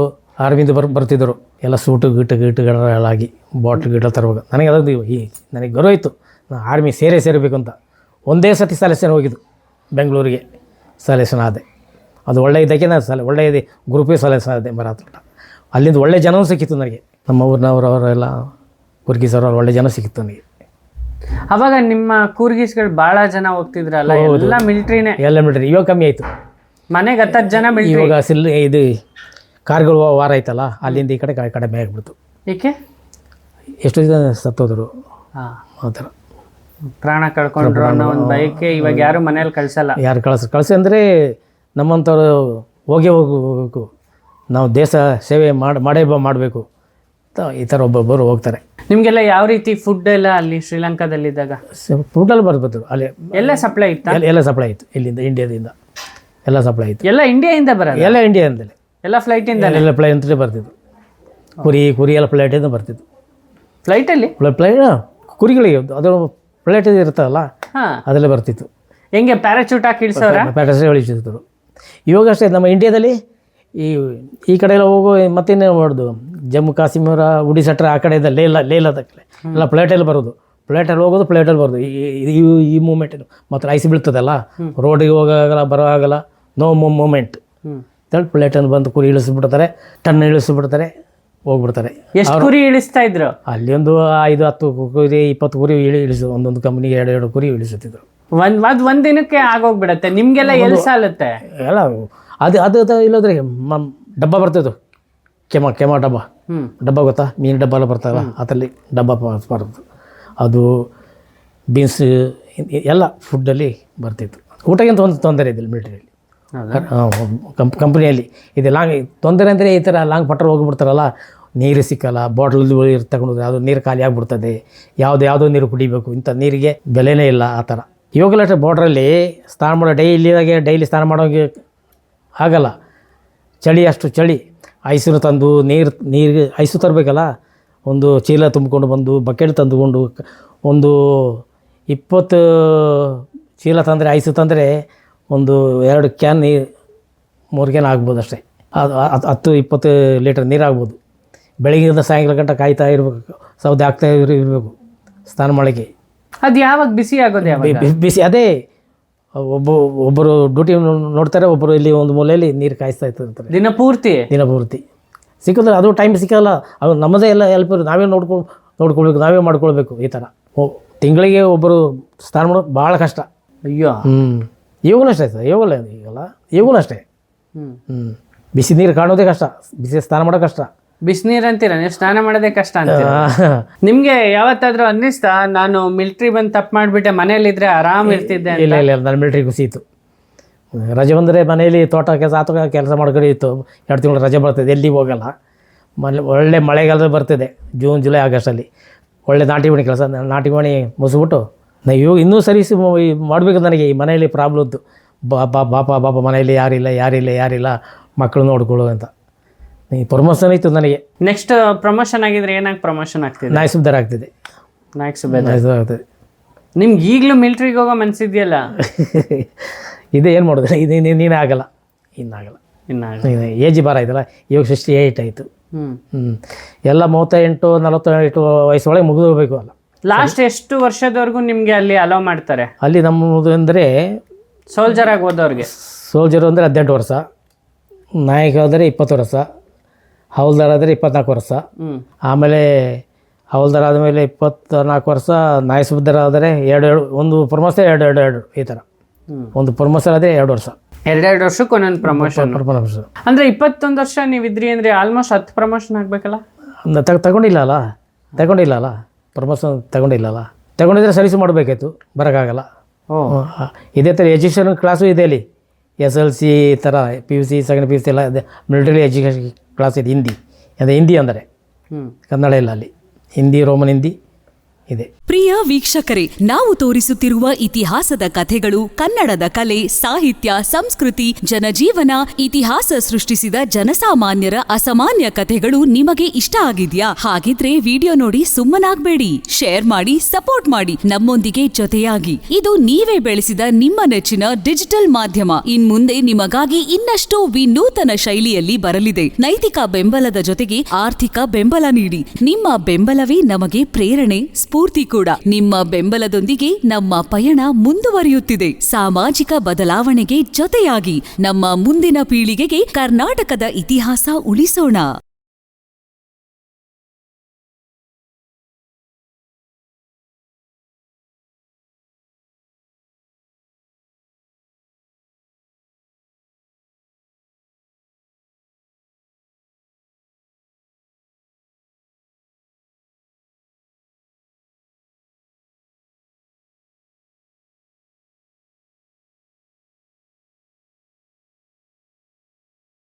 ಆರ್ಮಿಯಿಂದ ಬರ್ತಿದ್ದರು. ಎಲ್ಲ ಸೂಟು ಗಿಟ್ಟುಗಳಾಗಿ ಬಾಟ್ಲು ಗಿಟ್ಟ ತರುವಾಗ ನನಗೆ ಅದೊಂದು ನನಗೆ ಗೌರವ ಇತ್ತು. ನಾನು ಆರ್ಮಿ ಸೇರಬೇಕು ಅಂತ. ಒಂದೇ ಸತಿ ಸೆಲೆಕ್ಷನ್ ಹೋಗಿದ್ದು ಬೆಂಗಳೂರಿಗೆ, ಸೆಲೆಕ್ಷನ್ ಆದೆ. ಅದು ಒಳ್ಳೆ ಇದಕ್ಕೆ ನಾನು ಒಳ್ಳೆಯ ಗ್ರೂಪಿಗೆ ಸೆಲೆಕ್ಷನ್ ಆದೆ ಬರಾತ್ರ. ಅಲ್ಲಿಂದ ಒಳ್ಳೆ ಜನವೂ ಸಿಕ್ಕಿತ್ತು ನನಗೆ. ನಮ್ಮ ಊರಿನವರು ಅವರೆಲ್ಲ ಕುರ್ಗೀಸ್ ಅವರು ಒಳ್ಳೆ ಜನ ಸಿಕ್ಕಿತ್ತು ನನಗೆ. ಅವಾಗ ನಿಮ್ಮ ಕೂರ್ಗೀಸ್ಗಳು ಭಾಳ ಜನ ಹೋಗ್ತಿದ್ರಲ್ಲ, ಎಲ್ಲ ಮಿಲಿಟ್ರಿನೇ? ಎಲ್ಲ ಮಿಲಿಟ್ರಿ. ಇವಾಗ ಕಮ್ಮಿ ಆಯಿತು. ಮನೆಗೆ 10 ಜನ ಮಿಲಿಟ್ರಿ. ಇವಾಗ ಇದು ಕಾರ್ಗಿಲ್ ವಾರ ಆಯ್ತಲ್ಲ, ಅಲ್ಲಿಂದ ಈ ಕಡಿಮೆ ಆಗಿಬಿಡ್ತು. ಏಕೆ? ಎಷ್ಟು ಜನ ಸತ್ತೋದ್ರು ಆ ಥರ, ಪ್ರಾಣ ಕಳ್ಕೊಂಡ್ರು ಅನ್ನೋ ಒಂದು ಭಯಕ್ಕೆ ಇವಾಗ ಯಾರು ಮನೇಲಿ ಕಳ್ಸಲ್ಲ. ಯಾರು ಕಳಿಸಿ ಅಂದರೆ ನಮ್ಮಂಥವ್ರು ಹೋಗಬೇಕು, ನಾವು ದೇಶ ಸೇವೆ ಮಾಡಬೇಕು ಈ ಥರ ಒಬ್ಬೊಬ್ಬರು ಹೋಗ್ತಾರೆ. ನಿಮಗೆಲ್ಲ ಯಾವ ರೀತಿ ಫುಡ್ ಎಲ್ಲ ಅಲ್ಲಿ ಶ್ರೀಲಂಕಾದಲ್ಲಿದ್ದಾಗ? ಫುಡ್ಡಲ್ಲಿ ಬರ್ಬೋದು. ಅಲ್ಲಿ ಎಲ್ಲ ಸಪ್ಲೈ ಇತ್ತು? ಎಲ್ಲ ಸಪ್ಲೈ ಇತ್ತು. ಇಲ್ಲಿಂದ ಇಂಡಿಯಾದಿಂದ ಎಲ್ಲ ಸಪ್ಲೈ ಇತ್ತು. ಎಲ್ಲ ಇಂಡಿಯಾದಿಂದ ಬರೋದು? ಎಲ್ಲ ಇಂಡಿಯಾದಿಂದಲೇ, ಎಲ್ಲ ಫ್ಲೈಟಿಂದ? ಎಲ್ಲ ಫ್ಲೈಟ್ ಬರ್ತಿದ್ದು. ಕುರಿ ಎಲ್ಲ ಫ್ಲೈಟಿಂದ ಬರ್ತಿದ್ದು. ಫ್ಲೈಟಲ್ಲಿ ಕುರಿಗಳಿಗೆ ಅದು ಫ್ಲೈಟ್ ಇರ್ತದಲ್ಲ, ಅದೆಲ್ಲ ಬರ್ತಿತ್ತು. ಹೆಂಗೆ ಪ್ಯಾರಾಚೂಟ್ ಹಾಕಿ ಇಳಿಸೋರ? ಪ್ಯಾರಾಚೂಟ್ ಇಳಿಸಿದ್ರು. ಇವಾಗ ಅಷ್ಟೇ ನಮ್ಮ ಇಂಡಿಯಾದಲ್ಲಿ ಈ ಕಡೆ ಎಲ್ಲ ಹೋಗೋ ಮತ್ತೇನು ಮಾಡೋದು, ಜಮ್ಮು ಕಾಶ್ಮೀರ, ಉಡಿಸಟ್ರ ಆ ಕಡೆಯಿಂದ ಲೇಲದಕ್ಕೆ ಎಲ್ಲ ಫ್ಲೈಟಲ್ಲಿ ಬರೋದು. ಪ್ಲೇಟಲ್ಲಿ ಹೋಗೋದು ಪ್ಲೇಟಲ್ಲಿ ಬರೋದು ಈ ಮೂಮೆಂಟ್ ಮತ್ತು ಐಸ್ ಬೀಳ್ತದಲ್ಲ ರೋಡಿಗೆ ಹೋಗೋಗಲ್ಲ ಬರೋ ಆಗಲ್ಲ ನೋ ಮೂಮೆಂಟ್ ಅಂತೇಳಿ ಪ್ಲೇಟನ್ನು ಬಂದು ಕುರಿ ಇಳಿಸ್ಬಿಡ್ತಾರೆ ಟನ್ ಇಳಿಸ್ಬಿಡ್ತಾರೆ ಹೋಗ್ಬಿಡ್ತಾರೆ. ಎಷ್ಟು ಕುರಿ ಇಳಿಸ್ತಾ ಇದ್ರು? ಅಲ್ಲಿ ಒಂದು 5-10 ಕುರಿ 20 ಕುರಿ ಇಳಿಸು ಒಂದೊಂದು ಕಂಪ್ನಿಗೆ 2 ಕುರಿ ಇಳಿಸುತ್ತಿದ್ರು. ಒಂದ್ ದಿನಕ್ಕೆ ಆಗೋಗ್ಬಿಡತ್ತೆ. ನಿಮ್ಗೆಲ್ಲ ಎಲ್ಲಿ ಸಾಲತ್ತೆ? ಎಲ್ಲ ಅದು ಇಲ್ಲದ್ರೆ ಡಬ್ಬ ಬರ್ತಿದ್ದು ಕೆಮ ಡಬ್ಬ ಗೊತ್ತಾ, ಮೀನು ಡಬ್ಬ ಎಲ್ಲ ಬರ್ತಾವಲ್ಲ ಅದರಲ್ಲಿ ಡಬ್ಬ ಬರೋದು. ಅದು ಬೀನ್ಸ್ ಎಲ್ಲ ಫುಡ್ಡಲ್ಲಿ ಬರ್ತಿತ್ತು. ಊಟಕ್ಕಿಂತ ಒಂದು ತೊಂದರೆ ಇದ್ದಿಲ್ಲ ಮಿಲಿಟ್ರಿಯಲ್ಲಿ, ಕಂಪ್ನಿಯಲ್ಲಿ. ಇದು ಲಾಂಗ್ ತೊಂದರೆ ಅಂದರೆ ಈ ಥರ ಲಾಂಗ್ ಪಟ್ರ ಹೋಗಿಬಿಡ್ತಾರಲ್ಲ, ನೀರು ಸಿಕ್ಕಲ್ಲ, ಬಾಟ್ಲ್ ತಗೊಂಡು ಅದು ನೀರು ಖಾಲಿ ಆಗಿಬಿಡ್ತದೆ, ಯಾವುದೋ ನೀರು ಕುಡಿಬೇಕು, ಇಂಥ ನೀರಿಗೆ ಬೆಲೆನೇ ಇಲ್ಲ ಆ ಥರ. ಇವಾಗಲೂ ಅಷ್ಟೇ ಬಾರ್ಡ್ರಲ್ಲಿ ಸ್ನಾನ ಮಾಡೋ ಡೈಲಿ ಸ್ನಾನ ಮಾಡೋಂಗೆ ಆಗಲ್ಲ, ಚಳಿ ಅಷ್ಟು ಚಳಿ. ಐಸನ್ನು ತಂದು ನೀರಿಗೆ ಐಸು ತರಬೇಕಲ್ಲ, ಒಂದು ಚೀಲ ತುಂಬಿಕೊಂಡು ಬಂದು ಬಕೆಟ್ ತಂದುಕೊಂಡು ಒಂದು 20 ಚೀಲ ತಂದರೆ ಐಸು ತಂದರೆ ಒಂದು 2 ಕ್ಯಾನ್ ನೀರು 3 ಕ್ಯಾನ್ ಆಗ್ಬೋದು ಅಷ್ಟೇ. ಅದು 10-20 ಲೀಟರ್ ನೀರು ಆಗ್ಬೋದು. ಬೆಳಗ್ಗೆಯಿಂದ ಸಾಯಂಕಾಲ ಗಂಟೆ ಕಾಯ್ತಾ ಇರಬೇಕು, ಸೌದೆ ಹಾಕ್ತಾ ಇರಬೇಕು ಸ್ನಾನ ಮಾಡೋಕ್ಕೆ. ಅದು ಯಾವಾಗ ಬಿಸಿ ಆಗೋದು? ಬಿಸಿ ಅದೇ ಒಬ್ಬರು ಡ್ಯೂಟಿ ನೋಡ್ತಾರೆ, ಒಬ್ಬರು ಇಲ್ಲಿ ಒಂದು ಮೂಲೆಯಲ್ಲಿ ನೀರು ಕಾಯಿಸ್ತಾ ಇರ್ತಾರೆ ದಿನ ಪೂರ್ತಿ. ಸಿಕ್ಕಿದ್ರೆ ಅದು ಟೈಮ್ ಸಿಕ್ಕಲ್ಲ, ಅದು ನಮ್ಮದೇ ಎಲ್ಲ ಹೆಲ್ಪ್, ನಾವೇ ನೋಡ್ಕೊಳ್ಬೇಕು, ನಾವೇ ಮಾಡ್ಕೊಳ್ಬೇಕು. ಈ ಥರ ತಿಂಗಳಿಗೆ ಒಬ್ಬರು ಸ್ನಾನ ಮಾಡೋದು ಭಾಳ ಕಷ್ಟ. ಅಯ್ಯೋ. ಇವಾಗಲೂ ಅಷ್ಟೇ ಸರ್, ಇವಾಗಲೂ ಅಷ್ಟೇ. ಬಿಸಿ ನೀರು ಕಾಣೋದೇ ಕಷ್ಟ, ಬಿಸಿ ಸ್ನಾನ ಮಾಡೋದು ಕಷ್ಟ. ಬಿಸಿನೀರು ಅಂತೀರ, ನೀವು ಸ್ನಾನ ಮಾಡೋದೇ ಕಷ್ಟ ಅಂತ. ನಿಮ್ಗೆ ಯಾವತ್ತಾದ್ರೂ ಅನ್ನಿಸ್ತಾ ನಾನು ಮಿಲಿಟ್ರಿ ಬಂದು ತಪ್ಪು ಮಾಡಿಬಿಟ್ಟೆ, ಮನೇಲಿದ್ರೆ ಆರಾಮ್ ಇರ್ತಿದ್ದೆ? ಇಲ್ಲ ನಾನು ಮಿಲಿಟ್ರಿ ಖುಷಿಯಿತ್ತು. ರಜೆ ಬಂದರೆ ಮನೇಲಿ ತೋಟ ಕೆಲಸ ಮಾಡ್ಕೊಂಡು ಇತ್ತು. 2 ತಿಂಗಳು ರಜೆ ಬರ್ತದೆ, ಎಲ್ಲಿಗೆ ಹೋಗಲ್ಲ. ಒಳ್ಳೆ ಮಳೆಗಾಲ ಬರ್ತಿದೆ, ಜೂನ್ ಜುಲೈ ಆಗಸ್ಟಲ್ಲಿ. ಒಳ್ಳೆ ನಾಟಿ ಮಣಿ ಕೆಲಸ, ನಾಟಿ ಮಣಿ ಮುಗಿಸ್ಬಿಟ್ಟು ಇವಾಗ ಇನ್ನೂ ಸರ್ವಿಸ್ ಮಾಡಬೇಕು. ನನಗೆ ಈ ಮನೆಯಲ್ಲಿ ಪ್ರಾಬ್ಲಮ್ದು, ಬಾಪ ಮನೆಯಲ್ಲಿ ಯಾರಿಲ್ಲ ಮಕ್ಕಳು ನೋಡ್ಕೊಳ್ಳು ಅಂತ. ಈ ಪ್ರಮೋಷನ್ ಇತ್ತು ನನಗೆ. ನೆಕ್ಸ್ಟ್ ಪ್ರಮೋಷನ್ ಆಗಿದ್ರೆ ಏನಾಗಿ ಪ್ರಮೋಷನ್ ಆಗ್ತಿದೆ? ನಾಯಕ್ ಸುಬೇದಾರ್ ಆಗ್ತಿದೆ. ಆಗ್ತದೆ. ನಿಮ್ಗೆ ಈಗಲೂ ಮಿಲಿಟ್ರಿಗೆ ಹೋಗೋ ಮನಸ್ಸಿದೆಯಲ್ಲ? ಇದೇ ಏನು ಮಾಡೋದು, ನೀನೇ ಆಗಲ್ಲ, ಇನ್ನಾಗಲ್ಲ. ಏಜ್ ಬಾರ ಆಯ್ತಲ್ಲ, ಇವಾಗ 68 ಆಯಿತು. ಎಲ್ಲ 38-40 ವಯಸ್ಸೊಳಗೆ ಮುಗಿದು ಹೋಗ್ಬೇಕು. ಅಲ್ಲ, ಲಾಸ್ಟ್ ಎಷ್ಟು ವರ್ಷದವರೆಗೂ ನಿಮಗೆ ಅಲ್ಲಿ ಅಲೋ ಮಾಡ್ತಾರೆ? ಅಲ್ಲಿ ನಮ್ಮದು ಅಂದರೆ ಸೋಲ್ಜರ್ ಆಗಿ ಹೋದವ್ರಿಗೆ, ಸೋಲ್ಜರು ಅಂದರೆ 18 ವರ್ಷ, ನಾಯಕ ಆದರೆ 20 ವರ್ಷ, ಹೌಲ್ದಾರ್ ಆದರೆ 24 ವರ್ಷ. ಆಮೇಲೆ ಹೌಲ್ದಾರ್ ಆದಮೇಲೆ 24 ವರ್ಷ, ನಾಯಸುಬ್ದಾರ್ ಆದರೆ 2 ಒಂದು ಪ್ರಮೋಷನ್ 2 ಈ ಥರ. ಒಂದು ಪ್ರಮೋಷನ್ ಆದರೆ 2 ವರ್ಷ, 2 ವರ್ಷಕ್ಕೆ ಒಂದೊಂದು ಪ್ರಮೋಷನ್. ಅಂದರೆ 21 ವರ್ಷ ನೀವಿದ್ರಿ ಅಂದರೆ ಆಲ್ಮೋಸ್ಟ್ 10 ಪ್ರಮೋಷನ್ ಆಗಬೇಕಲ್ಲ? ತಗೊಂಡಿಲ್ಲ ಪ್ರಮೋಷನ್ ತಗೊಂಡಿದ್ರೆ ಸರ್ವಿಸ್ ಮಾಡಬೇಕಾಯ್ತು, ಬರೋಕ್ಕಾಗಲ್ಲ. ಇದೇ ಥರ ಎಜುಕೇಷನ್ ಕ್ಲಾಸು ಇದೆ ಅಲ್ಲಿ, SLC ಥರ PUC, ಸೆಕೆಂಡ್ PUC ಎಲ್ಲ ಇದೆ. ಮಿಲಿಟರಿ ಎಜುಕೇಷನ್ ಕ್ಲಾಸ್ ಇದೆ, ಹಿಂದಿ ಅಂದರೆ ಕನ್ನಡ ಇಲ್ಲ ಅಲ್ಲಿ, ಹಿಂದಿ, ರೋಮನ್ ಹಿಂದಿ ಇದೆ. ಪ್ರಿಯ ವೀಕ್ಷಕರೇ, ನಾವು ತೋರಿಸುತ್ತಿರುವ ಇತಿಹಾಸದ ಕಥೆಗಳು ಕನ್ನಡದ ಕಲೆ, ಸಾಹಿತ್ಯ, ಸಂಸ್ಕೃತಿ, ಜನಜೀವನ, ಇತಿಹಾಸ ಸೃಷ್ಟಿಸಿದ ಜನಸಾಮಾನ್ಯರ ಅಸಾಮಾನ್ಯ ಕಥೆಗಳು ನಿಮಗೆ ಇಷ್ಟ ಆಗಿದ್ಯಾ? ಹಾಗಿದ್ರೆ ವಿಡಿಯೋ ನೋಡಿ ಸುಮ್ಮನಾಗ್ಬೇಡಿ, ಶೇರ್ ಮಾಡಿ, ಸಪೋರ್ಟ್ ಮಾಡಿ, ನಮ್ಮೊಂದಿಗೆ ಜೊತೆಯಾಗಿ. ಇದು ನೀವೇ ಬೆಳೆಸಿದ ನಿಮ್ಮ ನೆಚ್ಚಿನ ಡಿಜಿಟಲ್ ಮಾಧ್ಯಮ. ಇನ್ಮುಂದೆ ನಿಮಗಾಗಿ ಇನ್ನಷ್ಟು ವಿನೂತನ ಶೈಲಿಯಲ್ಲಿ ಬರಲಿದೆ. ನೈತಿಕ ಬೆಂಬಲದ ಜೊತೆಗೆ ಆರ್ಥಿಕ ಬೆಂಬಲ ನೀಡಿ. ನಿಮ್ಮ ಬೆಂಬಲವೇ ನಮಗೆ ಪ್ರೇರಣೆ, ಸ್ಫೂರ್ತಿ ಕೂಡ. ನಿಮ್ಮ ಬೆಂಬಲದೊಂದಿಗೆ ನಮ್ಮ ಪಯಣ ಮುಂದುವರಿಯುತ್ತಿದೆ. ಸಾಮಾಜಿಕ ಬದಲಾವಣೆಗೆ ಜೊತೆಯಾಗಿ ನಮ್ಮ ಮುಂದಿನ ಪೀಳಿಗೆಗೆ ಕರ್ನಾಟಕದ ಇತಿಹಾಸ ಉಳಿಸೋಣ.